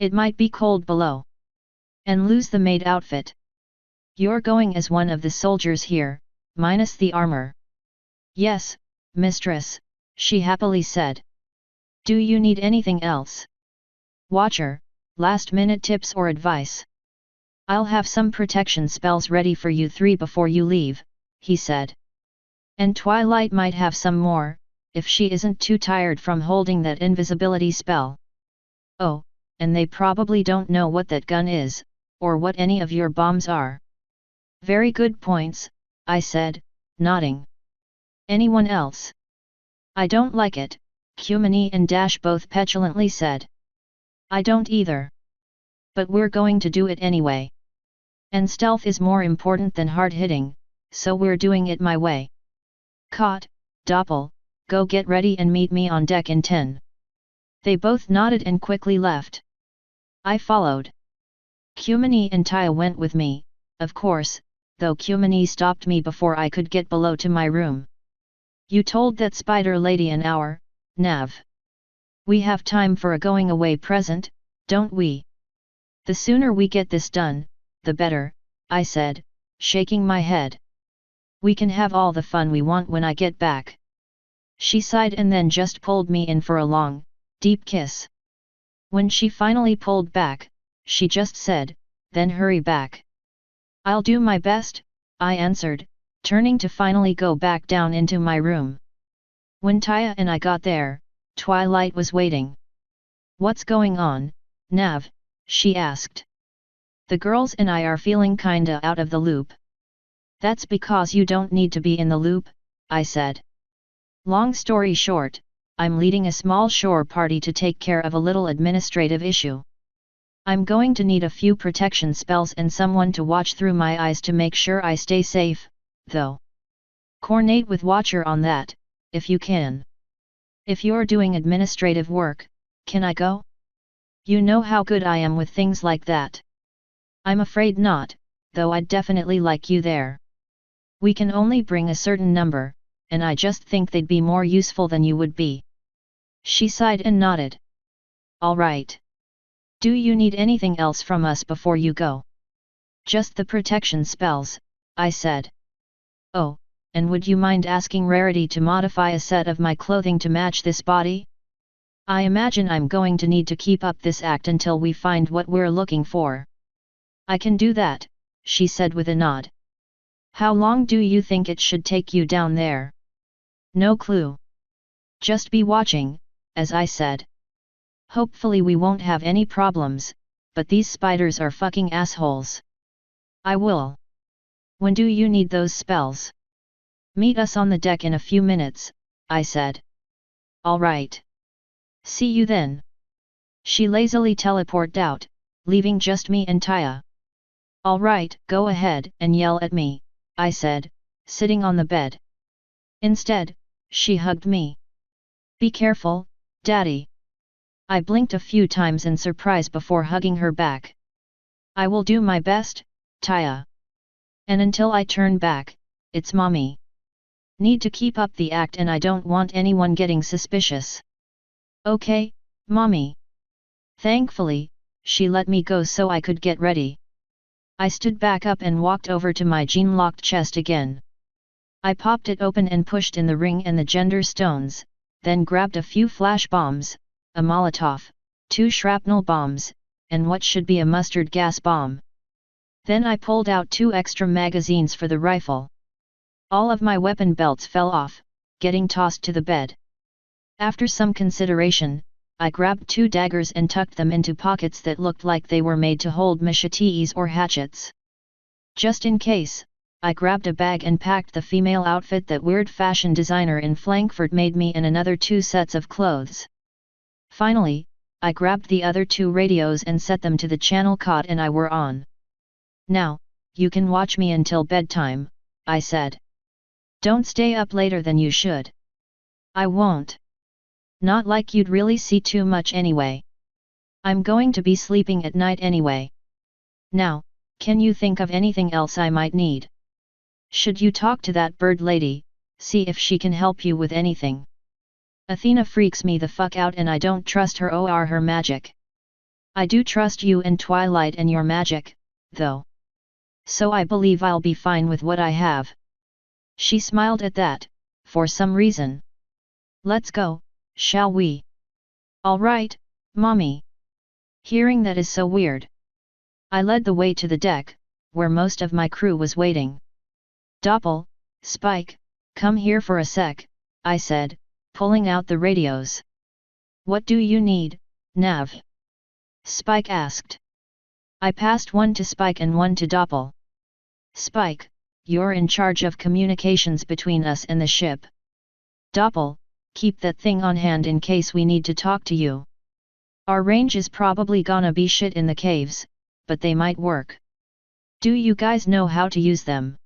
It might be cold below. And lose the maid outfit. You're going as one of the soldiers here, minus the armor. Yes, mistress, she happily said. Do you need anything else? Watcher, last-minute tips or advice? I'll have some protection spells ready for you 3 before you leave, he said. And Twilight might have some more, if she isn't too tired from holding that invisibility spell. Oh, and they probably don't know what that gun is, or what any of your bombs are. Very good points, I said, nodding. Anyone else? I don't like it, Kumini and Dash both petulantly said. I don't either. But we're going to do it anyway. And stealth is more important than hard-hitting, so we're doing it my way. Kot, Doppel, go get ready and meet me on deck in 10. They both nodded and quickly left. I followed. Kumini and Taya went with me, of course, though Kumini stopped me before I could get below to my room. You told that spider lady an hour, Nav. We have time for a going away present, don't we? The sooner we get this done, the better, I said, shaking my head. We can have all the fun we want when I get back. She sighed and then just pulled me in for a long, deep kiss. When she finally pulled back, she just said, then hurry back. I'll do my best, I answered, turning to finally go back down into my room. When Taya and I got there, Twilight was waiting. What's going on, Nav? She asked. The girls and I are feeling kinda out of the loop. That's because you don't need to be in the loop, I said. Long story short, I'm leading a small shore party to take care of a little administrative issue. I'm going to need a few protection spells and someone to watch through my eyes to make sure I stay safe, though. Coordinate with Watcher on that, if you can. If you're doing administrative work, can I go? You know how good I am with things like that. I'm afraid not, though I'd definitely like you there. We can only bring a certain number, and I just think they'd be more useful than you would be. She sighed and nodded. All right. Do you need anything else from us before you go? Just the protection spells, I said. Oh, and would you mind asking Rarity to modify a set of my clothing to match this body? I imagine I'm going to need to keep up this act until we find what we're looking for. I can do that, she said with a nod. How long do you think it should take you down there? No clue. Just be watching, as I said. Hopefully we won't have any problems, but these spiders are fucking assholes. I will. When do you need those spells? Meet us on the deck in a few minutes, I said. All right. See you then. She lazily teleported out, leaving just me and Taya. All right, go ahead and yell at me, I said, sitting on the bed. Instead, she hugged me. Be careful, Daddy. I blinked a few times in surprise before hugging her back. I will do my best, Taya. And until I turn back, it's Mommy. Need to keep up the act and I don't want anyone getting suspicious. Okay, Mommy. Thankfully, she let me go so I could get ready. I stood back up and walked over to my jean-locked chest again. I popped it open and pushed in the ring and the gender stones, then grabbed a few flash bombs, a Molotov, 2 shrapnel bombs, and what should be a mustard gas bomb. Then I pulled out 2 extra magazines for the rifle. All of my weapon belts fell off, getting tossed to the bed. After some consideration, I grabbed 2 daggers and tucked them into pockets that looked like they were made to hold machetes or hatchets. Just in case, I grabbed a bag and packed the female outfit that weird fashion designer in Frankfurt made me and another 2 sets of clothes. Finally, I grabbed the other 2 radios and set them to the channel cot and I were on. Now, you can watch me until bedtime, I said. Don't stay up later than you should. I won't. Not like you'd really see too much anyway. I'm going to be sleeping at night anyway. Now, can you think of anything else I might need? Should you talk to that bird lady, see if she can help you with anything? Athena freaks me the fuck out and I don't trust her or her magic. I do trust you and Twilight and your magic, though. So I believe I'll be fine with what I have. She smiled at that, for some reason. Let's go, shall we? All right, Mommy. Hearing that is so weird. I led the way to the deck, where most of my crew was waiting. Doppel, Spike, come here for a sec, I said, pulling out the radios. What do you need, Nav? Spike asked. I passed one to Spike and one to Doppel. Spike, you're in charge of communications between us and the ship. Doppel, keep that thing on hand in case we need to talk to you. Our range is probably gonna be shit in the caves, but they might work. Do you guys know how to use them?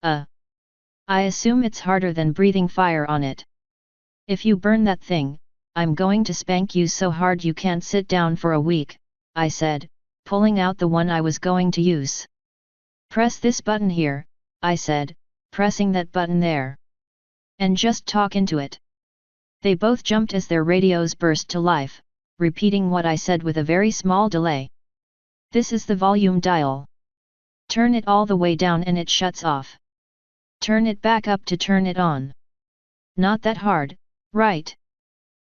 I assume it's harder than breathing fire on it. If you burn that thing, I'm going to spank you so hard you can't sit down for a week, I said, pulling out the one I was going to use. Press this button here, I said, pressing that button there. And just talk into it. They both jumped as their radios burst to life, repeating what I said with a very small delay. This is the volume dial. Turn it all the way down and it shuts off. Turn it back up to turn it on. Not that hard, right?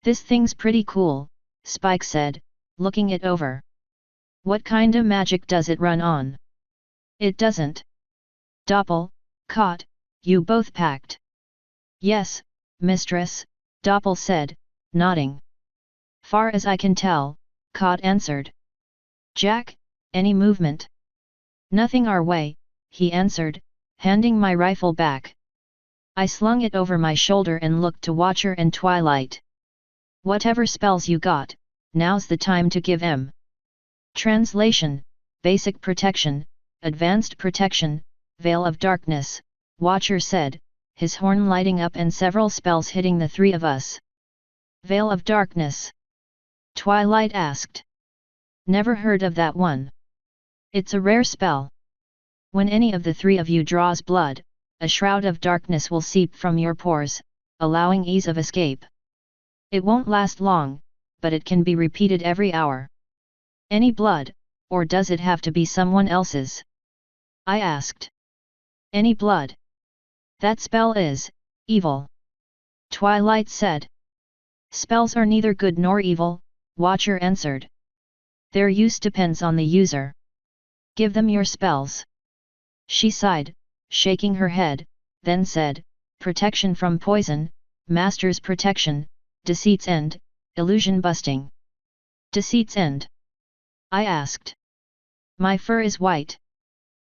This thing's pretty cool, Spike said, looking it over. What kinda magic does it run on? It doesn't. Doppel, Cot, you both packed. Yes, mistress, Doppel said, nodding. Far as I can tell, Cot answered. Jack, any movement? Nothing our way, he answered, handing my rifle back. I slung it over my shoulder and looked to Watcher and Twilight. Whatever spells you got, now's the time to give 'em. Translation: Basic Protection, Advanced Protection, Veil of Darkness, Watcher said, his horn lighting up and several spells hitting the three of us. Veil of Darkness? Twilight asked. Never heard of that one. It's a rare spell. When any of the three of you draws blood, a shroud of darkness will seep from your pores, allowing ease of escape. It won't last long, but it can be repeated every hour. Any blood, or does it have to be someone else's? I asked. Any blood. That spell is evil. Twilight said. Spells are neither good nor evil, Watcher answered. Their use depends on the user. Give them your spells. She sighed, shaking her head, then said, Protection from poison, Master's Protection, Deceit's End, Illusion Busting. Deceit's End? I asked. My fur is white.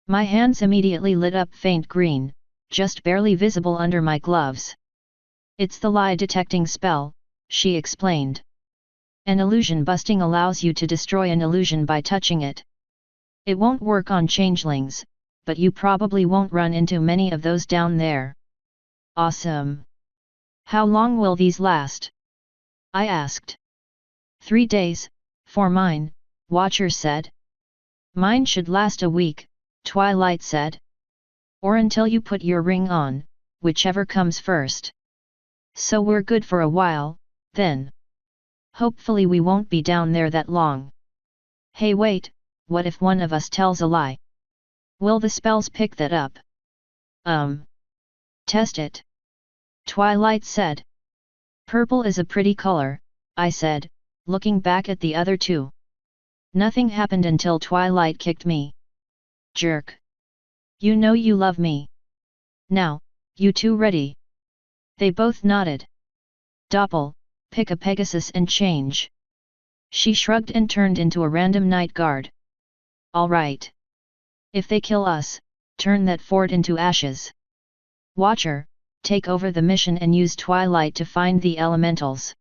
My hands immediately lit up faint green, just barely visible under my gloves. It's the lie detecting spell, she explained. An illusion busting allows you to destroy an illusion by touching it. It won't work on changelings, but you probably won't run into many of those down there. Awesome. How long will these last? I asked. 3 days, for mine, Watcher said. Mine should last a week, Twilight said. Or until you put your ring on, whichever comes first. So we're good for a while, then. Hopefully we won't be down there that long. Hey wait, what if one of us tells a lie? Will the spells pick that up? Test it. Twilight said. Purple is a pretty color, I said, looking back at the other two. Nothing happened until Twilight kicked me. Jerk. You know you love me. Now, you two ready? They both nodded. Doppel, pick a Pegasus and change. She shrugged and turned into a random night guard. All right. If they kill us, turn that fort into ashes. Watcher, take over the mission and use Twilight to find the elementals.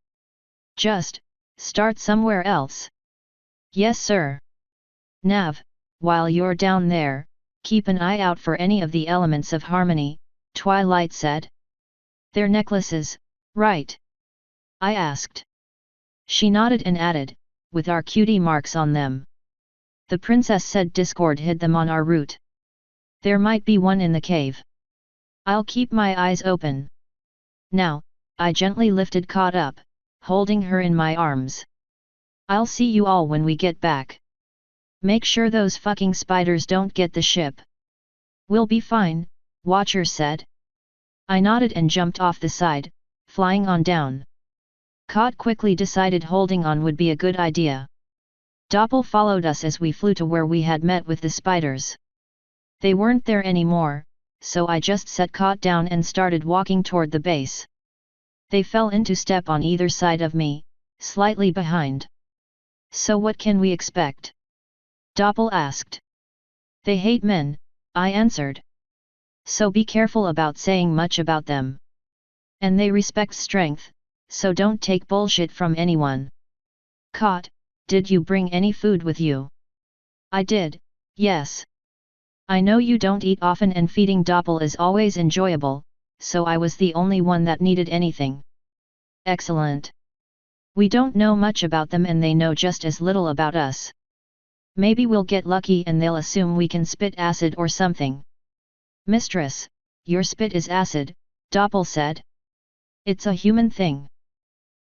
Just, start somewhere else. Yes sir. Nav, while you're down there, keep an eye out for any of the elements of harmony, Twilight said. Their necklaces, right? I asked. She nodded and added, with our cutie marks on them. The princess said Discord hid them on our route. There might be one in the cave. I'll keep my eyes open. Now, I gently lifted Caught up, holding her in my arms. I'll see you all when we get back. Make sure those fucking spiders don't get the ship. We'll be fine, Watcher said. I nodded and jumped off the side, flying on down. Caught quickly decided holding on would be a good idea. Doppel followed us as we flew to where we had met with the spiders. They weren't there anymore, so I just set Caught down and started walking toward the base. They fell into step on either side of me, slightly behind. So what can we expect? Doppel asked. They hate men, I answered. So be careful about saying much about them. And they respect strength, so don't take bullshit from anyone. Caught, did you bring any food with you? I did, yes. I know you don't eat often and feeding Doppel is always enjoyable, so I was the only one that needed anything. Excellent. We don't know much about them and they know just as little about us. Maybe we'll get lucky and they'll assume we can spit acid or something. Mistress, your spit is acid, Doppel said. It's a human thing.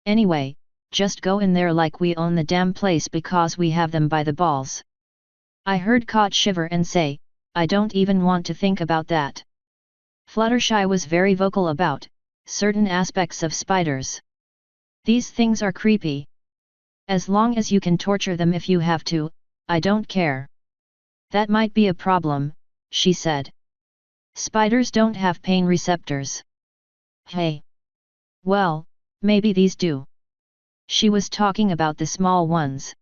Anyway, just go in there like we own the damn place because we have them by the balls. I heard Caught shiver and say, I don't even want to think about that. Fluttershy was very vocal about certain aspects of spiders. These things are creepy. As long as you can torture them if you have to, I don't care. That might be a problem, she said. Spiders don't have pain receptors. Hey. Well, maybe these do. She was talking about the small ones.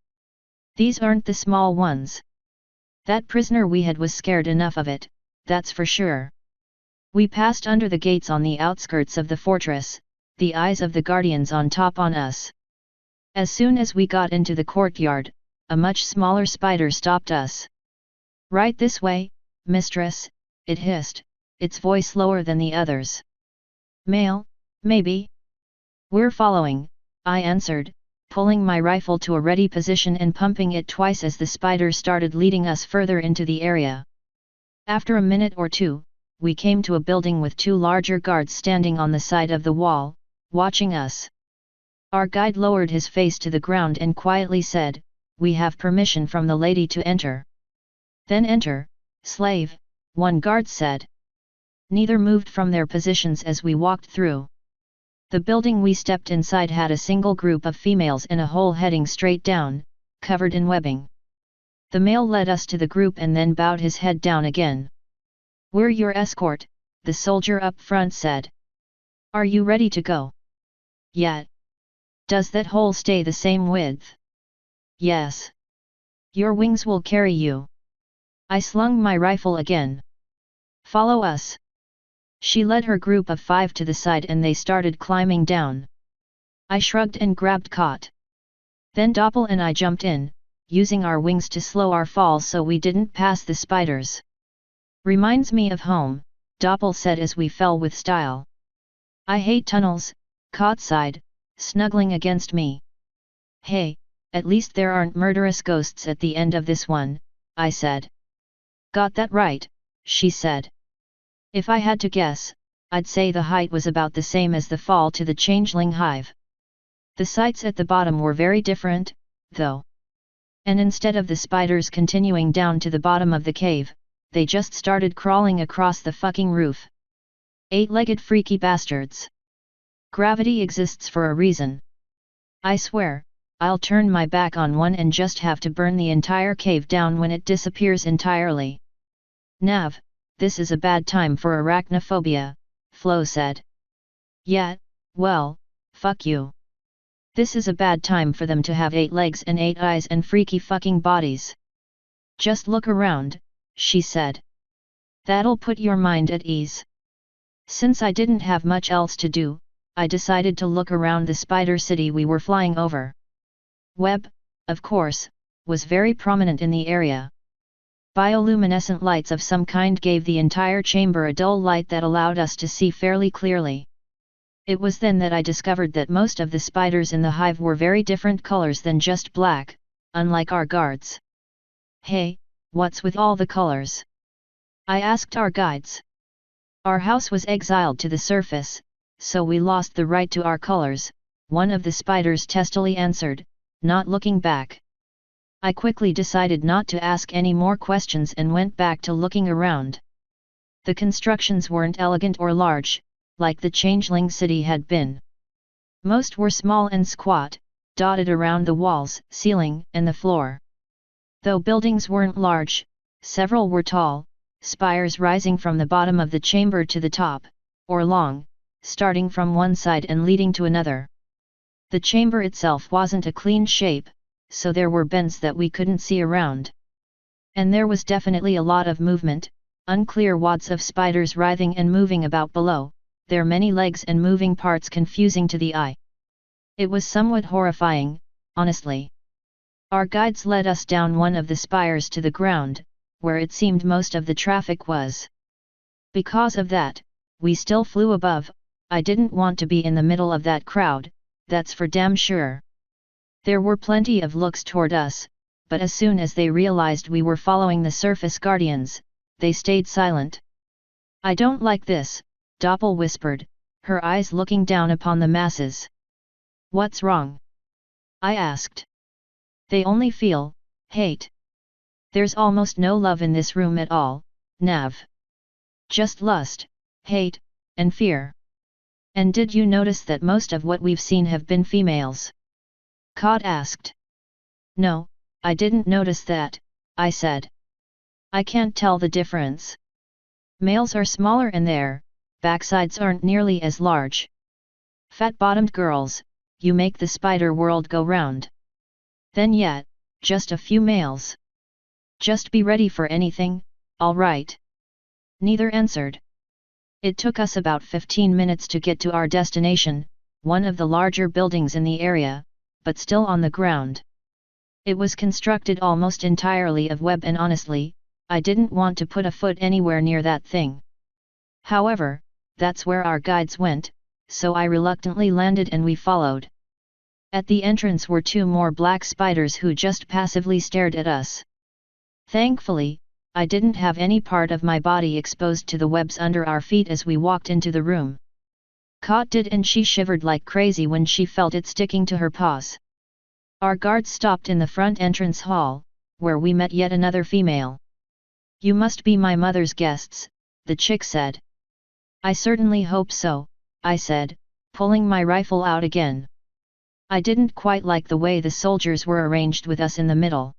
These aren't the small ones. That prisoner we had was scared enough of it, that's for sure. We passed under the gates on the outskirts of the fortress, the eyes of the guardians on top on us. As soon as we got into the courtyard, a much smaller spider stopped us. "Right this way, mistress," it hissed, its voice lower than the others. "Male, maybe?" "We're following," I answered, pulling my rifle to a ready position and pumping it twice as the spider started leading us further into the area. After a minute or two, we came to a building with two larger guards standing on the side of the wall, watching us. Our guide lowered his face to the ground and quietly said, "We have permission from the lady to enter." "Then enter, slave," one guard said. Neither moved from their positions as we walked through. The building we stepped inside had a single group of females in a hole heading straight down, covered in webbing. The male led us to the group and then bowed his head down again. "We're your escort," the soldier up front said. "Are you ready to go?" "Yeah." "Does that hole stay the same width?" "Yes." "Your wings will carry you." I slung my rifle again. "Follow us." She led her group of 5 to the side and they started climbing down. I shrugged and grabbed Cot. Then Doppel and I jumped in, using our wings to slow our fall so we didn't pass the spiders. "Reminds me of home," Doppel said as we fell with style. "I hate tunnels," Cot sighed, snuggling against me. "Hey, at least there aren't murderous ghosts at the end of this one," I said. "Got that right," she said. If I had to guess, I'd say the height was about the same as the fall to the changeling hive. The sights at the bottom were very different, though. And instead of the spiders continuing down to the bottom of the cave, they just started crawling across the fucking roof. 8-legged freaky bastards. Gravity exists for a reason. I swear, I'll turn my back on one and just have to burn the entire cave down when it disappears entirely. "Nav, this is a bad time for arachnophobia," Flo said. "Yeah, well, fuck you. This is a bad time for them to have 8 legs and 8 eyes and freaky fucking bodies. Just look around," she said. "That'll put your mind at ease." Since I didn't have much else to do, I decided to look around the spider city we were flying over. Web, of course, was very prominent in the area. Bioluminescent lights of some kind gave the entire chamber a dull light that allowed us to see fairly clearly. It was then that I discovered that most of the spiders in the hive were very different colors than just black, unlike our guards. "Hey, what's with all the colors?" I asked our guides. "Our house was exiled to the surface, so we lost the right to our colors," one of the spiders testily answered, not looking back. I quickly decided not to ask any more questions and went back to looking around. The constructions weren't elegant or large, like the changeling city had been. Most were small and squat, dotted around the walls, ceiling, and the floor. Though buildings weren't large, several were tall, spires rising from the bottom of the chamber to the top, or long, starting from one side and leading to another. The chamber itself wasn't a clean shape, so there were bends that we couldn't see around. And there was definitely a lot of movement, unclear wads of spiders writhing and moving about below, their many legs and moving parts confusing to the eye. It was somewhat horrifying, honestly. Our guides led us down one of the spires to the ground, where it seemed most of the traffic was. Because of that, we still flew above. I didn't want to be in the middle of that crowd, that's for damn sure. There were plenty of looks toward us, but as soon as they realized we were following the surface guardians, they stayed silent. "I don't like this," Doppel whispered, her eyes looking down upon the masses. "What's wrong?" I asked. "They only feel hate. There's almost no love in this room at all, Nav. Just lust, hate, and fear. And did you notice that most of what we've seen have been females?" Cod asked. "No, I didn't notice that," I said. "I can't tell the difference. Males are smaller and their backsides aren't nearly as large. Fat-bottomed girls, you make the spider world go round. Then yet, just a few males. Just be ready for anything, all right." Neither answered. It took us about 15 minutes to get to our destination, one of the larger buildings in the area, but still on the ground. It was constructed almost entirely of web, and honestly, I didn't want to put a foot anywhere near that thing. However, that's where our guides went, so I reluctantly landed and we followed. At the entrance were two more black spiders who just passively stared at us. Thankfully, I didn't have any part of my body exposed to the webs under our feet as we walked into the room. Kat did, and she shivered like crazy when she felt it sticking to her paws. Our guards stopped in the front entrance hall, where we met yet another female. "You must be my mother's guests," the chick said. "I certainly hope so," I said, pulling my rifle out again. I didn't quite like the way the soldiers were arranged with us in the middle.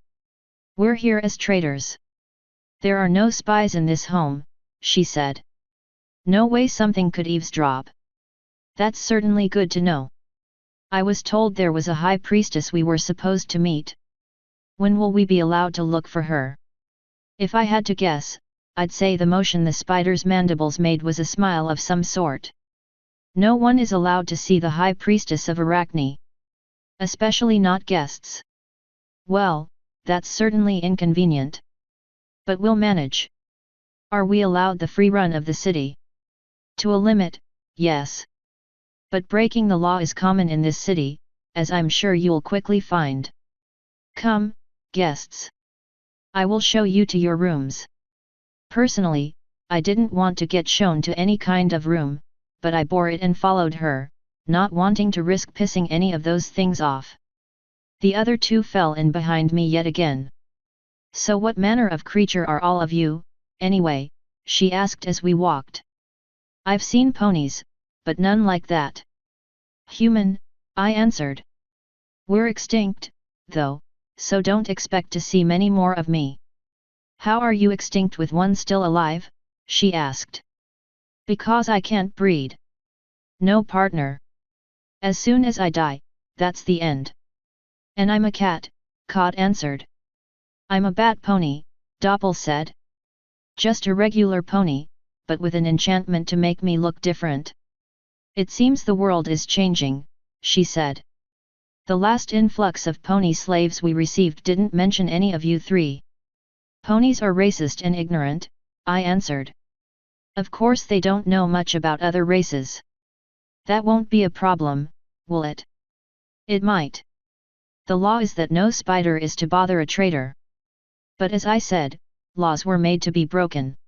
"We're here as traitors. There are no spies in this home," she said. "No way something could eavesdrop." "That's certainly good to know. I was told there was a high priestess we were supposed to meet. When will we be allowed to look for her?" If I had to guess, I'd say the motion the spider's mandibles made was a smile of some sort. "No one is allowed to see the high priestess of Arachne. Especially not guests." "Well, that's certainly inconvenient. But we'll manage." "Are we allowed the free run of the city?" "To a limit, yes. But breaking the law is common in this city, as I'm sure you'll quickly find. Come, guests. I will show you to your rooms." Personally, I didn't want to get shown to any kind of room, but I bore it and followed her, not wanting to risk pissing any of those things off. The other two fell in behind me yet again. "So what manner of creature are all of you, anyway?" she asked as we walked. "I've seen ponies, but none like that." "Human," I answered. "We're extinct, though, so don't expect to see many more of me." "How are you extinct with one still alive?" she asked. "Because I can't breed. No partner. As soon as I die, that's the end." "And I'm a cat," Kat answered. "I'm a bat pony," Doppel said. "Just a regular pony, but with an enchantment to make me look different." "It seems the world is changing," she said. "The last influx of pony slaves we received didn't mention any of you three." "Ponies are racist and ignorant," I answered. "Of course they don't know much about other races." "That won't be a problem, will it?" "It might. The law is that no spider is to bother a traitor. But as I said, laws were made to be broken.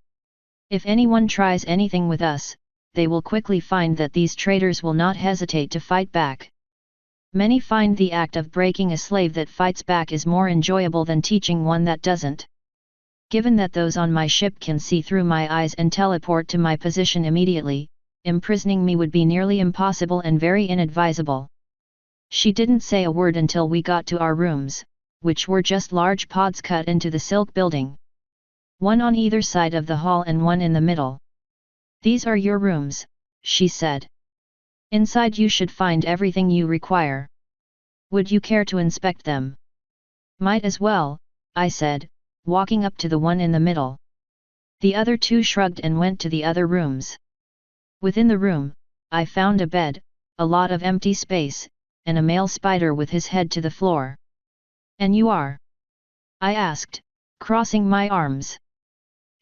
If anyone tries anything with us, they will quickly find that these traitors will not hesitate to fight back. Many find the act of breaking a slave that fights back is more enjoyable than teaching one that doesn't. Given that those on my ship can see through my eyes and teleport to my position immediately, imprisoning me would be nearly impossible and very inadvisable." She didn't say a word until we got to our rooms, which were just large pods cut into the silk building. One on either side of the hall and one in the middle. "These are your rooms," she said. "Inside you should find everything you require. Would you care to inspect them?" "Might as well," I said, walking up to the one in the middle. The other two shrugged and went to the other rooms. Within the room, I found a bed, a lot of empty space, and a male spider with his head to the floor. "And you are?" I asked, crossing my arms.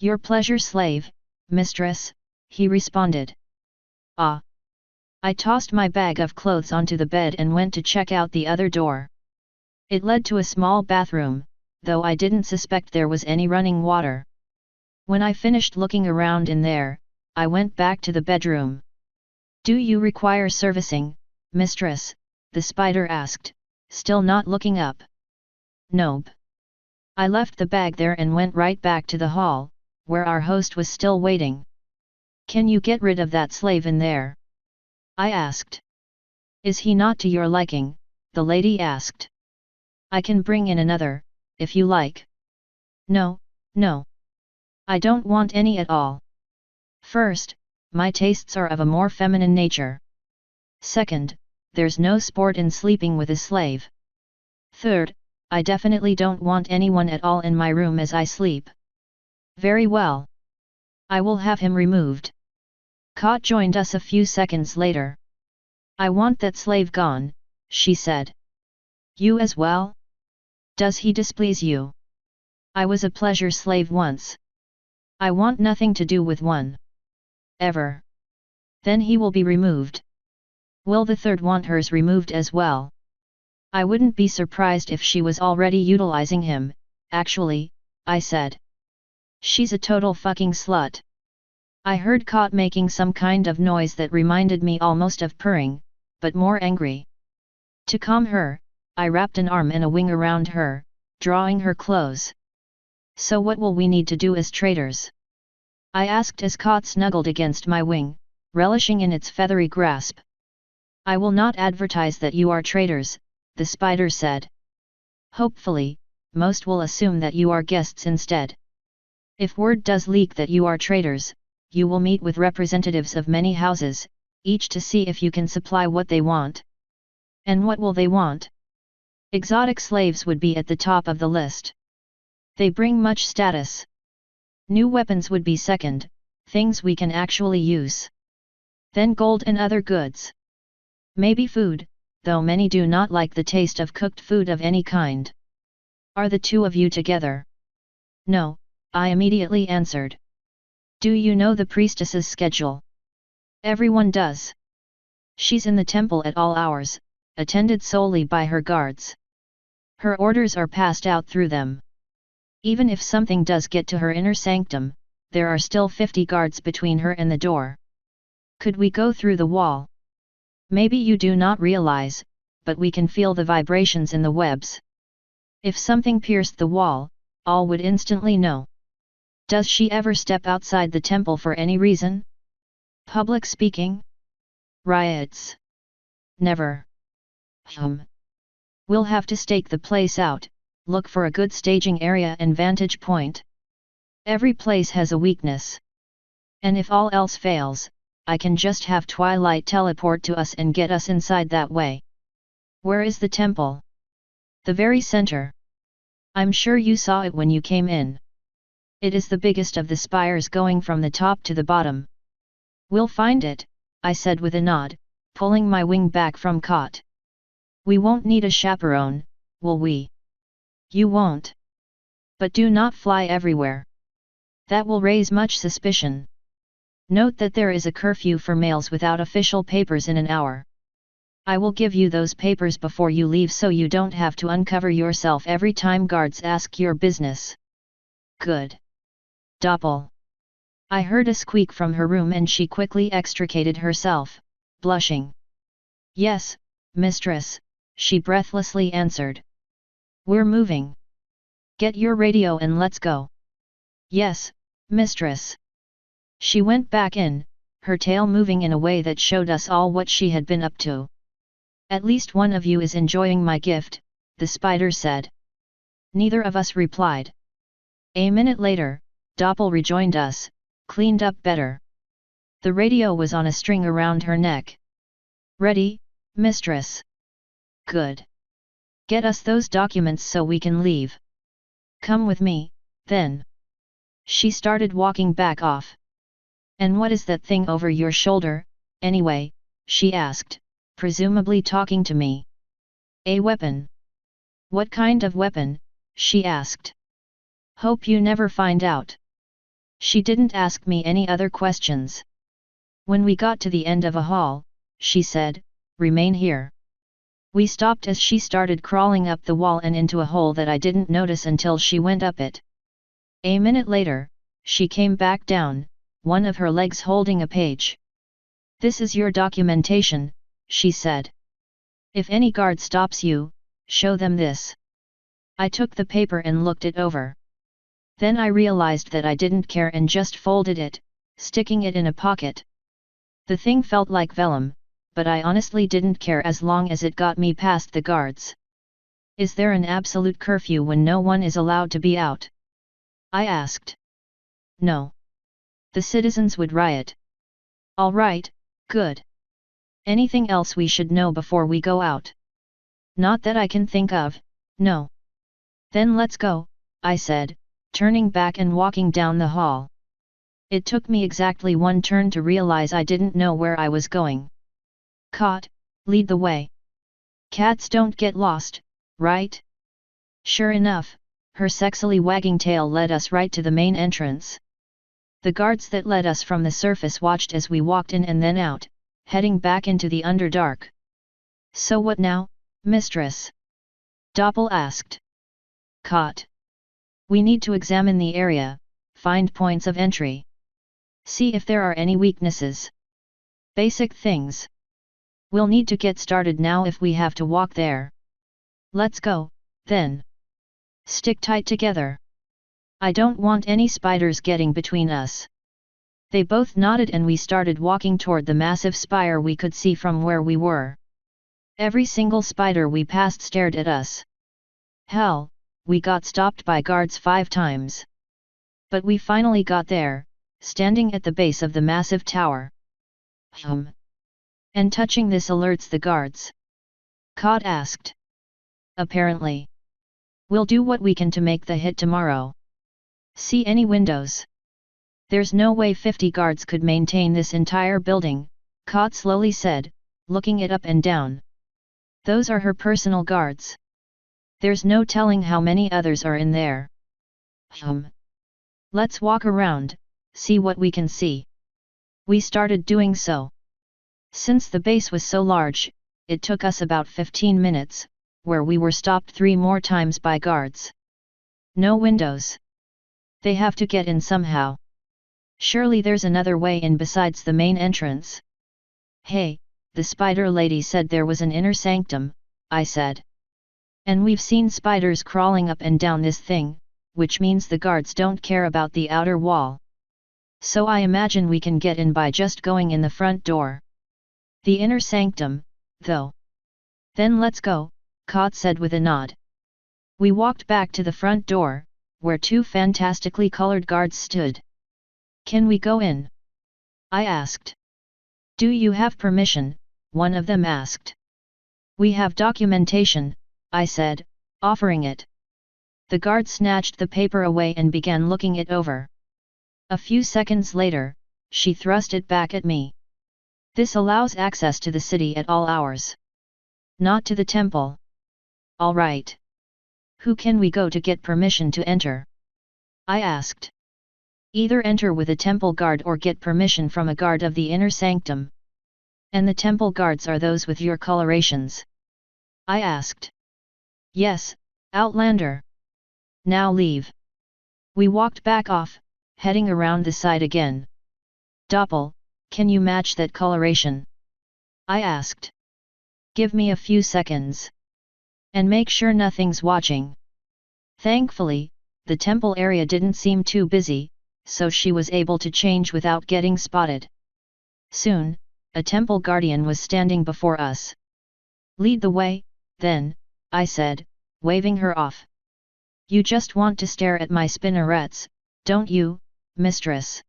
"Your pleasure slave, mistress," he responded. "Ah." I tossed my bag of clothes onto the bed and went to check out the other door. It led to a small bathroom, though I didn't suspect there was any running water. When I finished looking around in there, I went back to the bedroom. "Do you require servicing, mistress?" the spider asked, still not looking up. "Nope." I left the bag there and went right back to the hall, where our host was still waiting. "Can you get rid of that slave in there?" I asked. "Is he not to your liking?" the lady asked. "I can bring in another, if you like." "No, no. I don't want any at all. First, my tastes are of a more feminine nature. Second, there's no sport in sleeping with a slave. Third, I definitely don't want anyone at all in my room as I sleep." "Very well. I will have him removed." Kat joined us a few seconds later. "I want that slave gone," she said. "You as well?" Does he displease you? I was a pleasure slave once. I want nothing to do with one. Ever. Then he will be removed. Will the third want hers removed as well? I wouldn't be surprised if she was already utilizing him, actually, I said. She's a total fucking slut. I heard Kot making some kind of noise that reminded me almost of purring, but more angry. To calm her, I wrapped an arm and a wing around her, drawing her close. So what will we need to do as traders? I asked as Kot snuggled against my wing, relishing in its feathery grasp. I will not advertise that you are traders, the spider said. Hopefully, most will assume that you are guests instead. If word does leak that you are traders, you will meet with representatives of many houses, each to see if you can supply what they want. And what will they want? Exotic slaves would be at the top of the list. They bring much status. New weapons would be second, things we can actually use. Then gold and other goods. Maybe food, though many do not like the taste of cooked food of any kind. Are the two of you together? No, I immediately answered. Do you know the priestess's schedule? Everyone does. She's in the temple at all hours, attended solely by her guards. Her orders are passed out through them. Even if something does get to her inner sanctum, there are still 50 guards between her and the door. Could we go through the wall? Maybe you do not realize, but we can feel the vibrations in the webs. If something pierced the wall, all would instantly know. Does she ever step outside the temple for any reason? Public speaking? Riots? Never. We'll have to stake the place out, look for a good staging area and vantage point. Every place has a weakness. And if all else fails, I can just have Twilight teleport to us and get us inside that way. Where is the temple? The very center. I'm sure you saw it when you came in. It is the biggest of the spires going from the top to the bottom. We'll find it, I said with a nod, pulling my wing back from Kot. We won't need a chaperone, will we? You won't. But do not fly everywhere. That will raise much suspicion. Note that there is a curfew for males without official papers in an hour. I will give you those papers before you leave so you don't have to uncover yourself every time guards ask your business. Good. Doppel. I heard a squeak from her room and she quickly extricated herself, blushing. Yes, mistress, she breathlessly answered. We're moving. Get your radio and let's go. Yes, mistress. She went back in, her tail moving in a way that showed us all what she had been up to. At least one of you is enjoying my gift, the spider said. Neither of us replied. A minute later, Doppel rejoined us, cleaned up better. The radio was on a string around her neck. Ready, mistress? Good. Get us those documents so we can leave. Come with me, then. She started walking back off. And what is that thing over your shoulder, anyway? She asked, presumably talking to me. A weapon. What kind of weapon? She asked. Hope you never find out. She didn't ask me any other questions. When we got to the end of a hall, she said, remain here. We stopped as she started crawling up the wall and into a hole that I didn't notice until she went up it. A minute later, she came back down, one of her legs holding a page. This is your documentation, she said. If any guard stops you, show them this. I took the paper and looked it over. Then I realized that I didn't care and just folded it, sticking it in a pocket. The thing felt like vellum, but I honestly didn't care as long as it got me past the guards. Is there an absolute curfew when no one is allowed to be out? I asked. No. The citizens would riot. All right, good. Anything else we should know before we go out? Not that I can think of, no. Then let's go, I said, turning back and walking down the hall. It took me exactly one turn to realize I didn't know where I was going. Kot, lead the way. Cats don't get lost, right? Sure enough, her sexily wagging tail led us right to the main entrance. The guards that led us from the surface watched as we walked in and then out, heading back into the Underdark. So what now, mistress? Doppel asked. Caught. We need to examine the area, find points of entry. See if there are any weaknesses. Basic things. We'll need to get started now if we have to walk there. Let's go, then. Stick tight together. I don't want any spiders getting between us. They both nodded and we started walking toward the massive spire we could see from where we were. Every single spider we passed stared at us. Hell, we got stopped by guards 5 times. But we finally got there, standing at the base of the massive tower. And touching this alerts the guards? Cod asked. Apparently. We'll do what we can to make the hit tomorrow. See any windows? There's no way 50 guards could maintain this entire building, Cod slowly said, looking it up and down. Those are her personal guards. There's no telling how many others are in there. Let's walk around, see what we can see. We started doing so. Since the base was so large, it took us about 15 minutes, where we were stopped 3 more times by guards. No windows. They have to get in somehow. Surely there's another way in besides the main entrance. Hey, the spider lady said there was an inner sanctum, I said. And we've seen spiders crawling up and down this thing, which means the guards don't care about the outer wall. So I imagine we can get in by just going in the front door. The inner sanctum, though. Then let's go, Cod said with a nod. We walked back to the front door, where 2 fantastically colored guards stood. Can we go in? I asked. Do you have permission? One of them asked. We have documentation, I said, offering it. The guard snatched the paper away and began looking it over. A few seconds later, she thrust it back at me. This allows access to the city at all hours. Not to the temple. All right. Who can we go to get permission to enter? I asked. Either enter with a temple guard or get permission from a guard of the inner sanctum. And the temple guards are those with your colorations? I asked. Yes, Outlander. Now leave. We walked back off, heading around the side again. Doppel, can you match that coloration? I asked. Give me a few seconds. And make sure nothing's watching. Thankfully, the temple area didn't seem too busy, so she was able to change without getting spotted. Soon, a temple guardian was standing before us. Lead the way, then, I said, waving her off. You just want to stare at my spinnerets, don't you, mistress?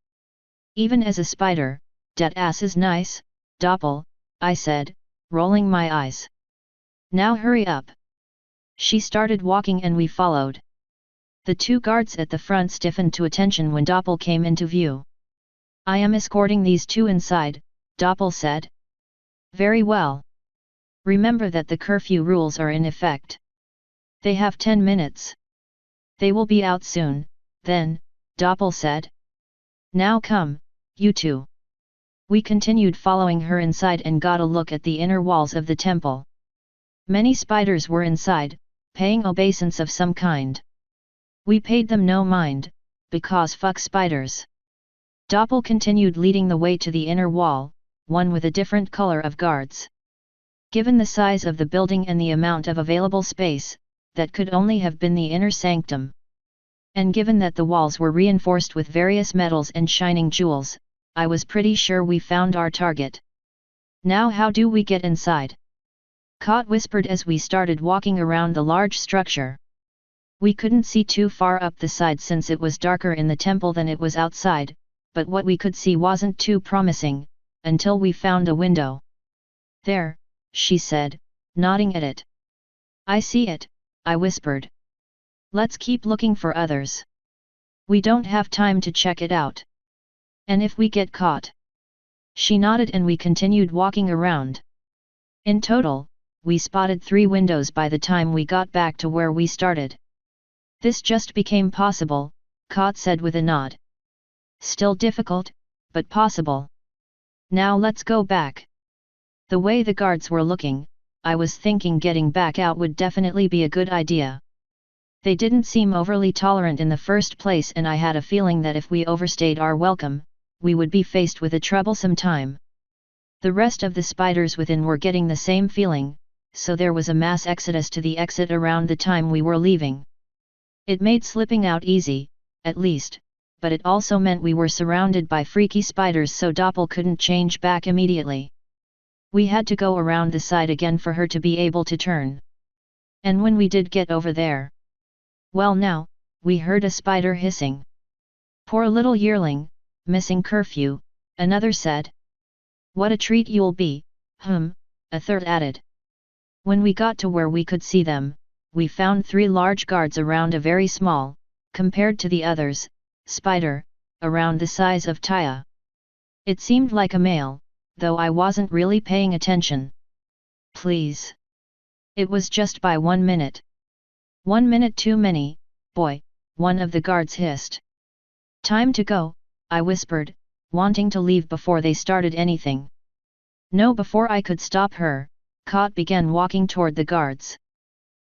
Even as a spider, dat ass is nice, Doppel, I said, rolling my eyes. Now hurry up. She started walking and we followed. The 2 guards at the front stiffened to attention when Doppel came into view. I am escorting these 2 inside, Doppel said. Very well. Remember that the curfew rules are in effect. They have 10 minutes. They will be out soon, then, Doppel said. Now come, you 2. We continued following her inside and got a look at the inner walls of the temple. Many spiders were inside, paying obeisance of some kind. We paid them no mind, because fuck spiders. Doppel continued leading the way to the inner wall, one with a different color of guards. Given the size of the building and the amount of available space, that could only have been the inner sanctum. And given that the walls were reinforced with various metals and shining jewels, I was pretty sure we found our target. Now how do we get inside? Cod whispered as we started walking around the large structure. We couldn't see too far up the side since it was darker in the temple than it was outside, but what we could see wasn't too promising, until we found a window. There, she said, nodding at it. I see it, I whispered. Let's keep looking for others. We don't have time to check it out. And if we get caught? She nodded and we continued walking around. In total, we spotted 3 windows by the time we got back to where we started. This just became possible, Kot said with a nod. Still difficult, but possible. Now let's go back. The way the guards were looking, I was thinking getting back out would definitely be a good idea. They didn't seem overly tolerant in the first place, and I had a feeling that if we overstayed our welcome, we would be faced with a troublesome time. The rest of the spiders within were getting the same feeling, so there was a mass exodus to the exit around the time we were leaving. It made slipping out easy, at least, but it also meant we were surrounded by freaky spiders, so Doppel couldn't change back immediately. We had to go around the side again for her to be able to turn. And when we did get over there, well now, we heard a spider hissing. Poor little yearling, missing curfew, another said. What a treat you'll be, a third added. When we got to where we could see them, we found 3 large guards around a very small, compared to the others, spider, around the size of Taya. It seemed like a male, though I wasn't really paying attention. Please. It was just by 1 minute. 1 minute too many, boy, one of the guards hissed. Time to go, I whispered, wanting to leave before they started anything. No, before I could stop her, Kot began walking toward the guards.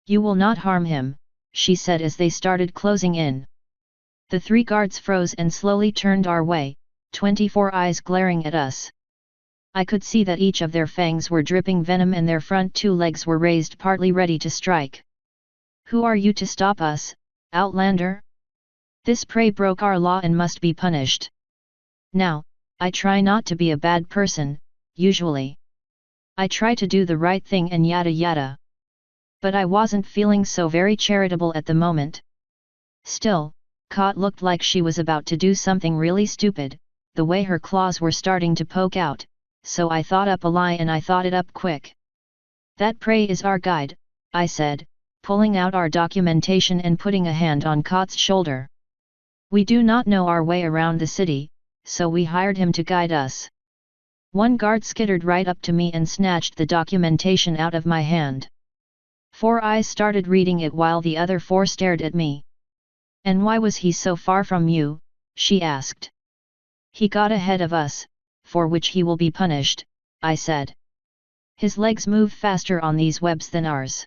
You will not harm him, she said as they started closing in. The 3 guards froze and slowly turned our way, 24 eyes glaring at us. I could see that each of their fangs were dripping venom and their front 2 legs were raised, partly ready to strike. Who are you to stop us, Outlander? This prey broke our law and must be punished. Now, I try not to be a bad person, usually. I try to do the right thing and yada yada. But I wasn't feeling so very charitable at the moment. Still, Kot looked like she was about to do something really stupid, the way her claws were starting to poke out, so I thought up a lie and I thought it up quick. That prey is our guide, I said, pulling out our documentation and putting a hand on Kot's shoulder. We do not know our way around the city, so we hired him to guide us. One guard skittered right up to me and snatched the documentation out of my hand. 4 eyes started reading it while the other 4 stared at me. And why was he so far from you? She asked. He got ahead of us, for which he will be punished, I said. His legs move faster on these webs than ours.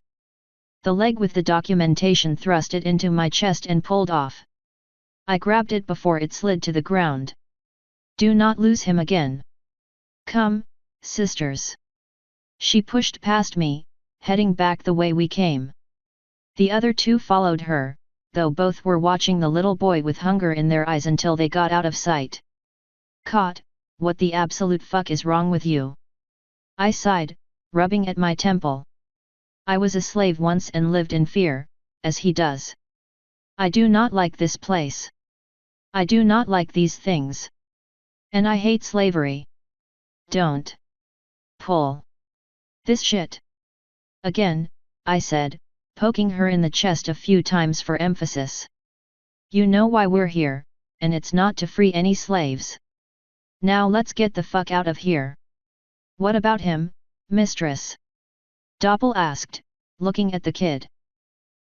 The leg with the documentation thrust it into my chest and pulled off. I grabbed it before it slid to the ground. Do not lose him again. Come, sisters. She pushed past me, heading back the way we came. The other 2 followed her, though both were watching the little boy with hunger in their eyes until they got out of sight. Kot, what the absolute fuck is wrong with you? I sighed, rubbing at my temple. I was a slave once and lived in fear, as he does. I do not like this place. I do not like these things. And I hate slavery. Don't pull this shit. Again, I said, poking her in the chest a few times for emphasis. You know why we're here, and it's not to free any slaves. Now let's get the fuck out of here. What about him, mistress? Doppel asked, looking at the kid.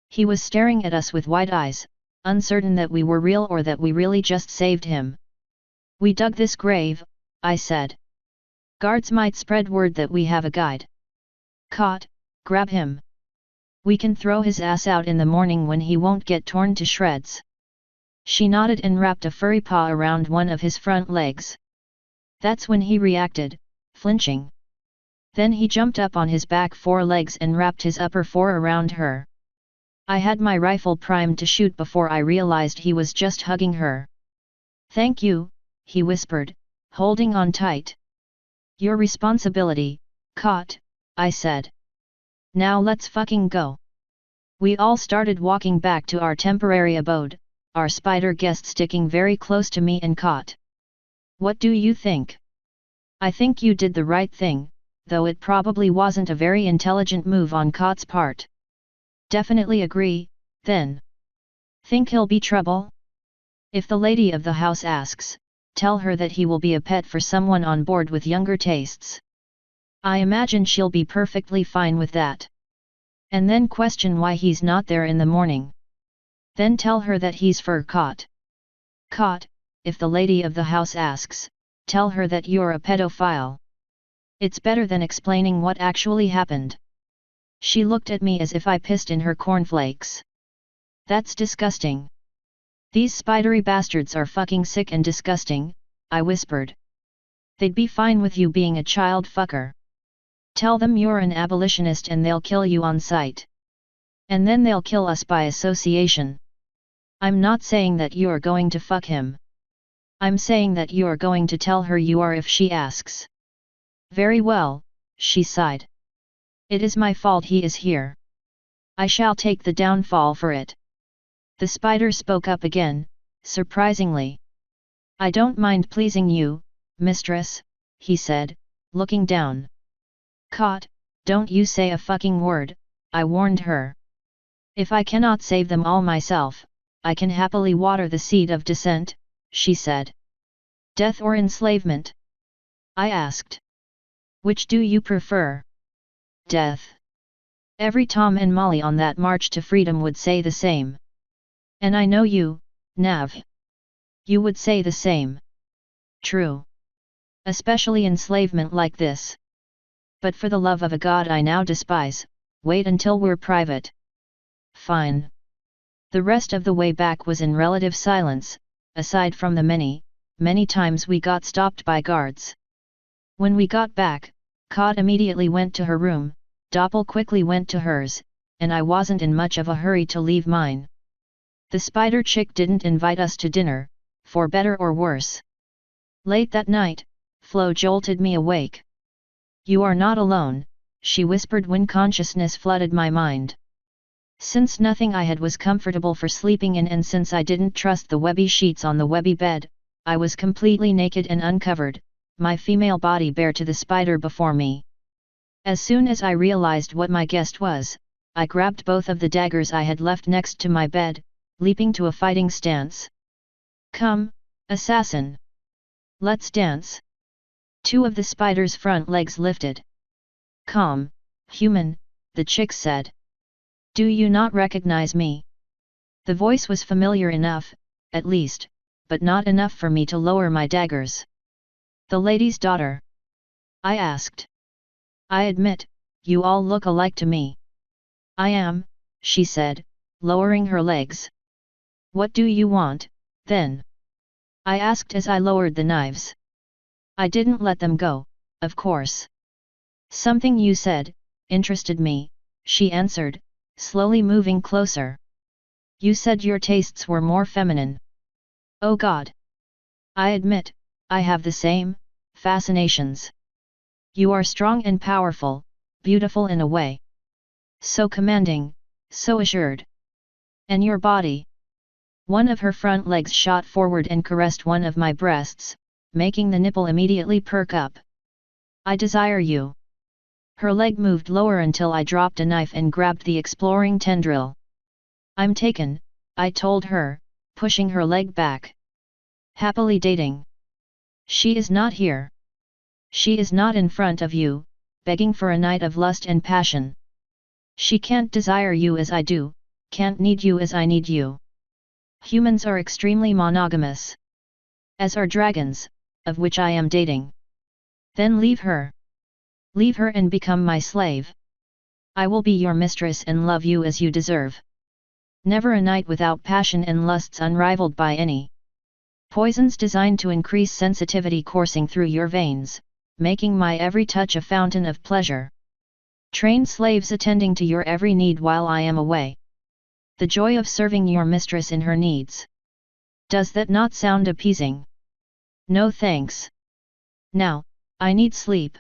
He was staring at us with wide eyes, uncertain that we were real or that we really just saved him. We dug this grave, I said. Guards might spread word that we have a guide. Kot, grab him. We can throw his ass out in the morning when he won't get torn to shreds. She nodded and wrapped a furry paw around one of his front legs. That's when he reacted, flinching. Then he jumped up on his back 4 legs and wrapped his upper 4 around her. I had my rifle primed to shoot before I realized he was just hugging her. Thank you, he whispered, holding on tight. Your responsibility, Kot, I said. Now let's fucking go. We all started walking back to our temporary abode, our spider guest sticking very close to me and Kot. What do you think? I think you did the right thing, though it probably wasn't a very intelligent move on Kot's part. Definitely agree, then. Think he'll be trouble? If the lady of the house asks, tell her that he will be a pet for someone on board with younger tastes. I imagine she'll be perfectly fine with that. And then question why he's not there in the morning. Then tell her that he's fur caught. Caught, if the lady of the house asks, tell her that you're a pedophile. It's better than explaining what actually happened. She looked at me as if I pissed in her cornflakes. That's disgusting. These spidery bastards are fucking sick and disgusting, I whispered. They'd be fine with you being a child fucker. Tell them you're an abolitionist and they'll kill you on sight. And then they'll kill us by association. I'm not saying that you're going to fuck him. I'm saying that you're going to tell her you are if she asks. Very well, she sighed. It is my fault he is here. I shall take the downfall for it. The spider spoke up again, surprisingly. I don't mind pleasing you, mistress, he said, looking down. Caught, don't you say a fucking word, I warned her. If I cannot save them all myself, I can happily water the seed of dissent, she said. Death or enslavement? I asked. Which do you prefer? Death. Every Tom and Molly on that march to freedom would say the same. And I know you, Nav. You would say the same. True. Especially enslavement like this. But for the love of a god I now despise, wait until we're private. Fine. The rest of the way back was in relative silence, aside from the many times we got stopped by guards. When we got back, Cod immediately went to her room, Doppel quickly went to hers, and I wasn't in much of a hurry to leave mine. The spider chick didn't invite us to dinner, for better or worse. Late that night, Flo jolted me awake. You are not alone, she whispered when consciousness flooded my mind. Since nothing I had was comfortable for sleeping in and since I didn't trust the webby sheets on the webby bed, I was completely naked and uncovered, my female body bare to the spider before me. As soon as I realized what my guest was, I grabbed both of the daggers I had left next to my bed, leaping to a fighting stance. Come, assassin! Let's dance! Two of the spider's front legs lifted. Calm, human, the chick said. Do you not recognize me? The voice was familiar enough, at least, but not enough for me to lower my daggers. The lady's daughter? I asked. I admit, you all look alike to me. I am, she said, lowering her legs. What do you want, then? I asked as I lowered the knives. I didn't let them go, of course. Something you said interested me, she answered, slowly moving closer. You said your tastes were more feminine. Oh God! I admit, I have the same fascinations. You are strong and powerful, beautiful in a way. So commanding, so assured. And your body? One of her front legs shot forward and caressed one of my breasts, making the nipple immediately perk up. I desire you. Her leg moved lower until I dropped a knife and grabbed the exploring tendril. I'm taken, I told her, pushing her leg back. Happily dating. She is not here. She is not in front of you, begging for a night of lust and passion. She can't desire you as I do, can't need you as I need you. Humans are extremely monogamous. As are dragons, of which I am dating. Then leave her. Leave her and become my slave. I will be your mistress and love you as you deserve. Never a night without passion and lusts unrivaled by any. Poisons designed to increase sensitivity coursing through your veins, making my every touch a fountain of pleasure. Trained slaves attending to your every need while I am away. The joy of serving your mistress in her needs. Does that not sound appeasing? No thanks. Now, I need sleep.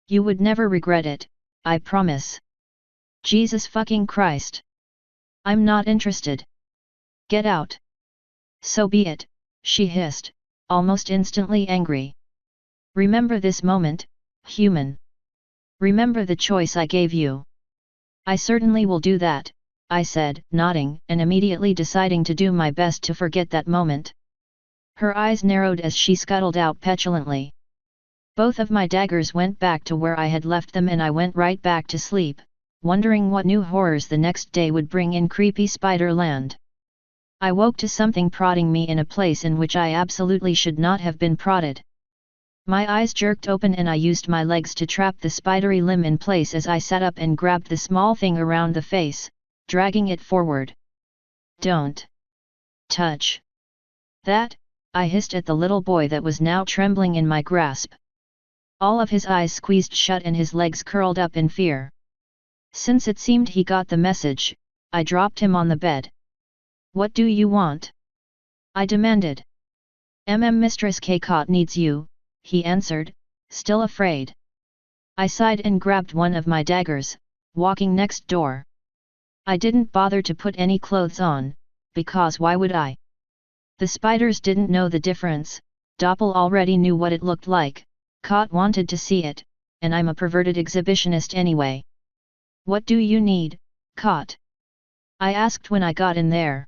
You would never regret it, I promise. Jesus fucking Christ. I'm not interested. Get out. So be it, she hissed, almost instantly angry. Remember this moment, human. Remember the choice I gave you. I certainly will do that, I said, nodding and immediately deciding to do my best to forget that moment. Her eyes narrowed as she scuttled out petulantly. Both of my daggers went back to where I had left them and I went right back to sleep, wondering what new horrors the next day would bring in creepy Spider Land. I woke to something prodding me in a place in which I absolutely should not have been prodded. My eyes jerked open and I used my legs to trap the spidery limb in place as I sat up and grabbed the small thing around the face, dragging it forward. "Don't touch that," I hissed at the little boy that was now trembling in my grasp. All of his eyes squeezed shut and his legs curled up in fear. Since it seemed he got the message, I dropped him on the bed. "What do you want?" I demanded. Mistress K-Cot needs you," he answered, still afraid. I sighed and grabbed one of my daggers, walking next door. I didn't bother to put any clothes on, because why would I? The spiders didn't know the difference, Doppel already knew what it looked like, Cot wanted to see it, and I'm a perverted exhibitionist anyway. "What do you need, Cot?" I asked when I got in there.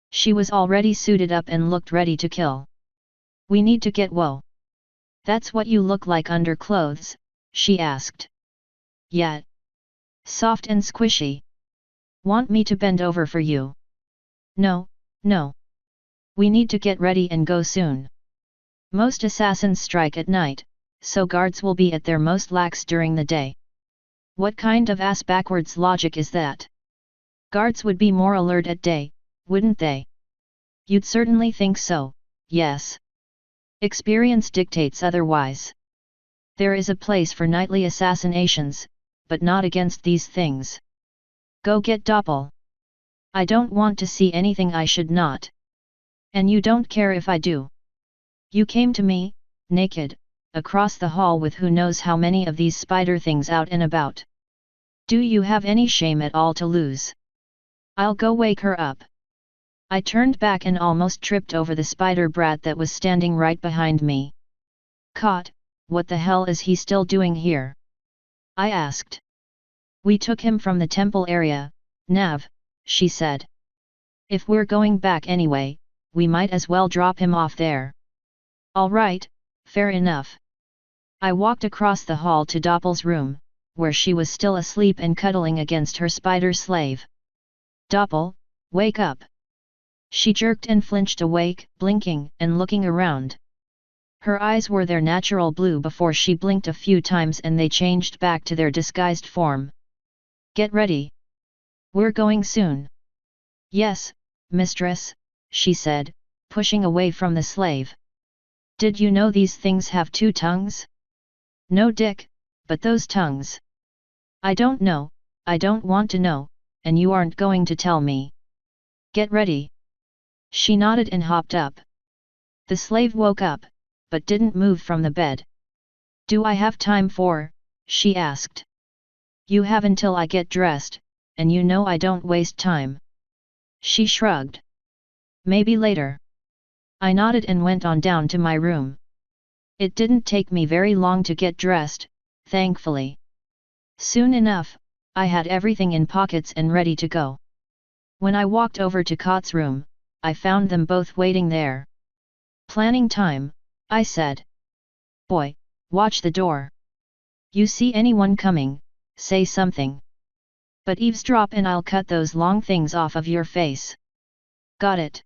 She was already suited up and looked ready to kill. "We need to get Woe." "That's what you look like under clothes?" she asked. "Yeah. Soft and squishy. Want me to bend over for you?" "No, no. We need to get ready and go soon. Most assassins strike at night, so guards will be at their most lax during the day." "What kind of ass-backwards logic is that? Guards would be more alert at day, wouldn't they?" "You'd certainly think so, yes. Experience dictates otherwise. There is a place for nightly assassinations, but not against these things. Go get Doppel. I don't want to see anything I should not. And you don't care if I do. You came to me, naked, across the hall with who knows how many of these spider things out and about. Do you have any shame at all to lose? I'll go wake her up." I turned back and almost tripped over the spider brat that was standing right behind me. "Cot, what the hell is he still doing here?" I asked. "We took him from the temple area, Nav," she said. "If we're going back anyway, we might as well drop him off there." "All right, fair enough." I walked across the hall to Doppel's room, where she was still asleep and cuddling against her spider slave. "Doppel, wake up!" She jerked and flinched awake, blinking and looking around. Her eyes were their natural blue before she blinked a few times and they changed back to their disguised form. "Get ready. We're going soon." "Yes, mistress," she said, pushing away from the slave. "Did you know these things have 2 tongues?" "No dick, but those tongues." "I don't know, I don't want to know, and you aren't going to tell me. Get ready." She nodded and hopped up. The slave woke up, but didn't move from the bed. "Do I have time for?" she asked. "You have until I get dressed, and you know I don't waste time." She shrugged. "Maybe later." I nodded and went on down to my room. It didn't take me very long to get dressed, thankfully. Soon enough, I had everything in pockets and ready to go. When I walked over to Cot's room, I found them both waiting there. "Planning time," I said. "Boy, watch the door. You see anyone coming, say something. But eavesdrop and I'll cut those long things off of your face." "Got it."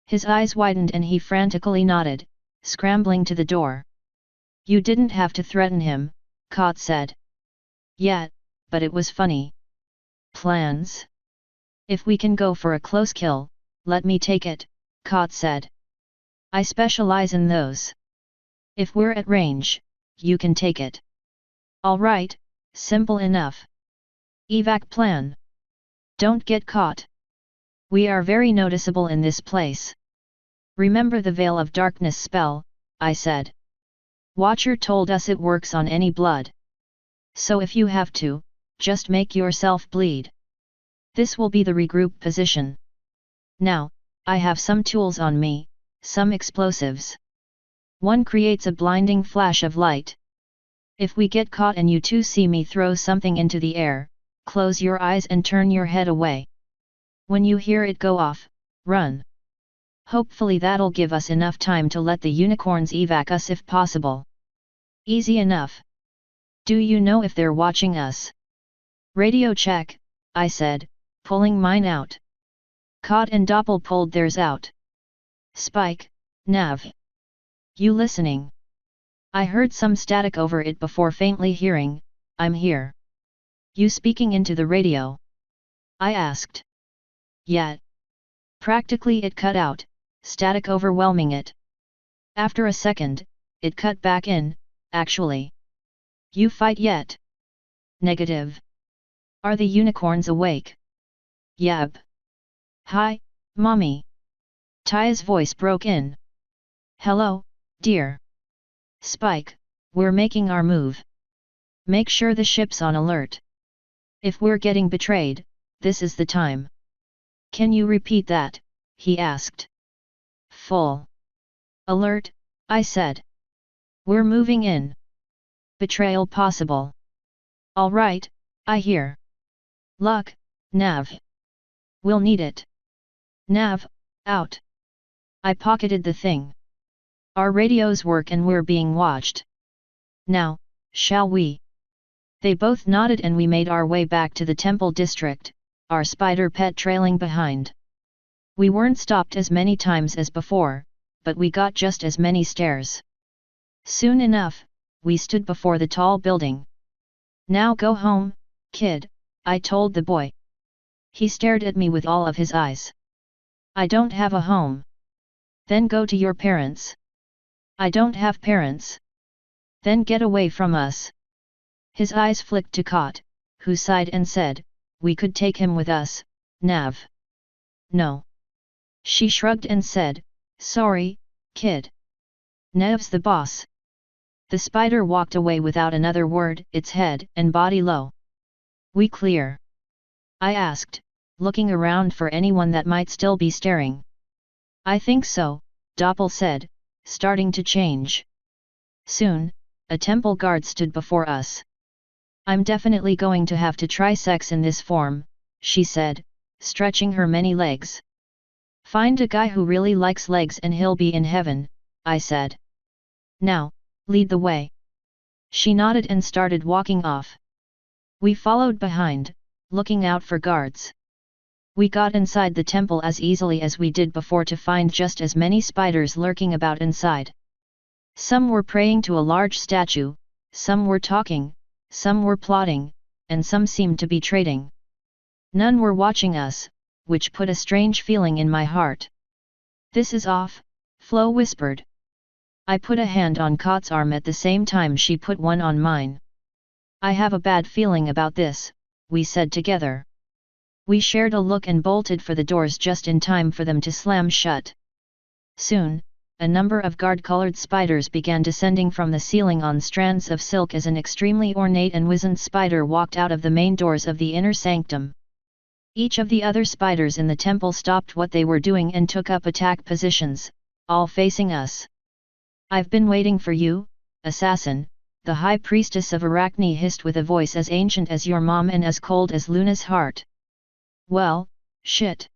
His eyes widened and he frantically nodded, scrambling to the door. "You didn't have to threaten him," Cot said. "Yeah, but it was funny." "Plans? If we can go for a close kill, let me take it," Cot said. "I specialize in those. If we're at range, you can take it." "All right, simple enough. Evac plan. Don't get caught. We are very noticeable in this place. Remember the Veil of Darkness spell," I said. "Watcher told us it works on any blood. So if you have to, just make yourself bleed. This will be the regroup position. Now, I have some tools on me, some explosives. One creates a blinding flash of light. If we get caught and you two see me throw something into the air, close your eyes and turn your head away. When you hear it go off, run. Hopefully that'll give us enough time to let the unicorns evac us if possible. Easy enough. Do you know if they're watching us?" "Radio check," I said, pulling mine out. Cot and Doppel pulled theirs out. Spike, Nav. You listening? I heard some static over it before faintly hearing, I'm here. You speaking into the radio? I asked. Yeah. Practically it cut out, static overwhelming it. After a second, it cut back in, actually. You fight yet? Negative. Are the unicorns awake? Yep. Hi, Mommy. Taya's voice broke in. Hello, dear. Spike, we're making our move. Make sure the ship's on alert. If we're getting betrayed, this is the time. Can you repeat that? He asked. Full alert, I said. We're moving in. Betrayal possible. All right, I hear. Luck, Nav. We'll need it. Nav, out. I pocketed the thing. Our radios work and we're being watched. Now, shall we? They both nodded and we made our way back to the temple district, our spider pet trailing behind. We weren't stopped as many times as before, but we got just as many stares. Soon enough, we stood before the tall building. Now go home, kid, I told the boy. He stared at me with all of his eyes. I don't have a home. Then go to your parents. I don't have parents. Then get away from us. His eyes flicked to Cot, who sighed and said, we could take him with us, Nav. No. She shrugged and said, sorry, kid. Nav's the boss. The spider walked away without another word, its head and body low. We clear? I asked, looking around for anyone that might still be staring. I think so, Doppel said, starting to change. Soon, a temple guard stood before us. I'm definitely going to have to try sex in this form, she said, stretching her many legs. Find a guy who really likes legs and he'll be in heaven, I said. Now, lead the way. She nodded and started walking off. We followed behind, looking out for guards. We got inside the temple as easily as we did before to find just as many spiders lurking about inside. Some were praying to a large statue, some were talking, some were plotting, and some seemed to be trading. None were watching us, which put a strange feeling in my heart. This is off, Flo whispered. I put a hand on Cot's arm at the same time she put one on mine. I have a bad feeling about this, we said together. We shared a look and bolted for the doors just in time for them to slam shut. Soon, a number of guard-colored spiders began descending from the ceiling on strands of silk as an extremely ornate and wizened spider walked out of the main doors of the inner sanctum. Each of the other spiders in the temple stopped what they were doing and took up attack positions, all facing us. I've been waiting for you, assassin, the high priestess of Arachne hissed with a voice as ancient as your mom and as cold as Luna's heart. Well, shit.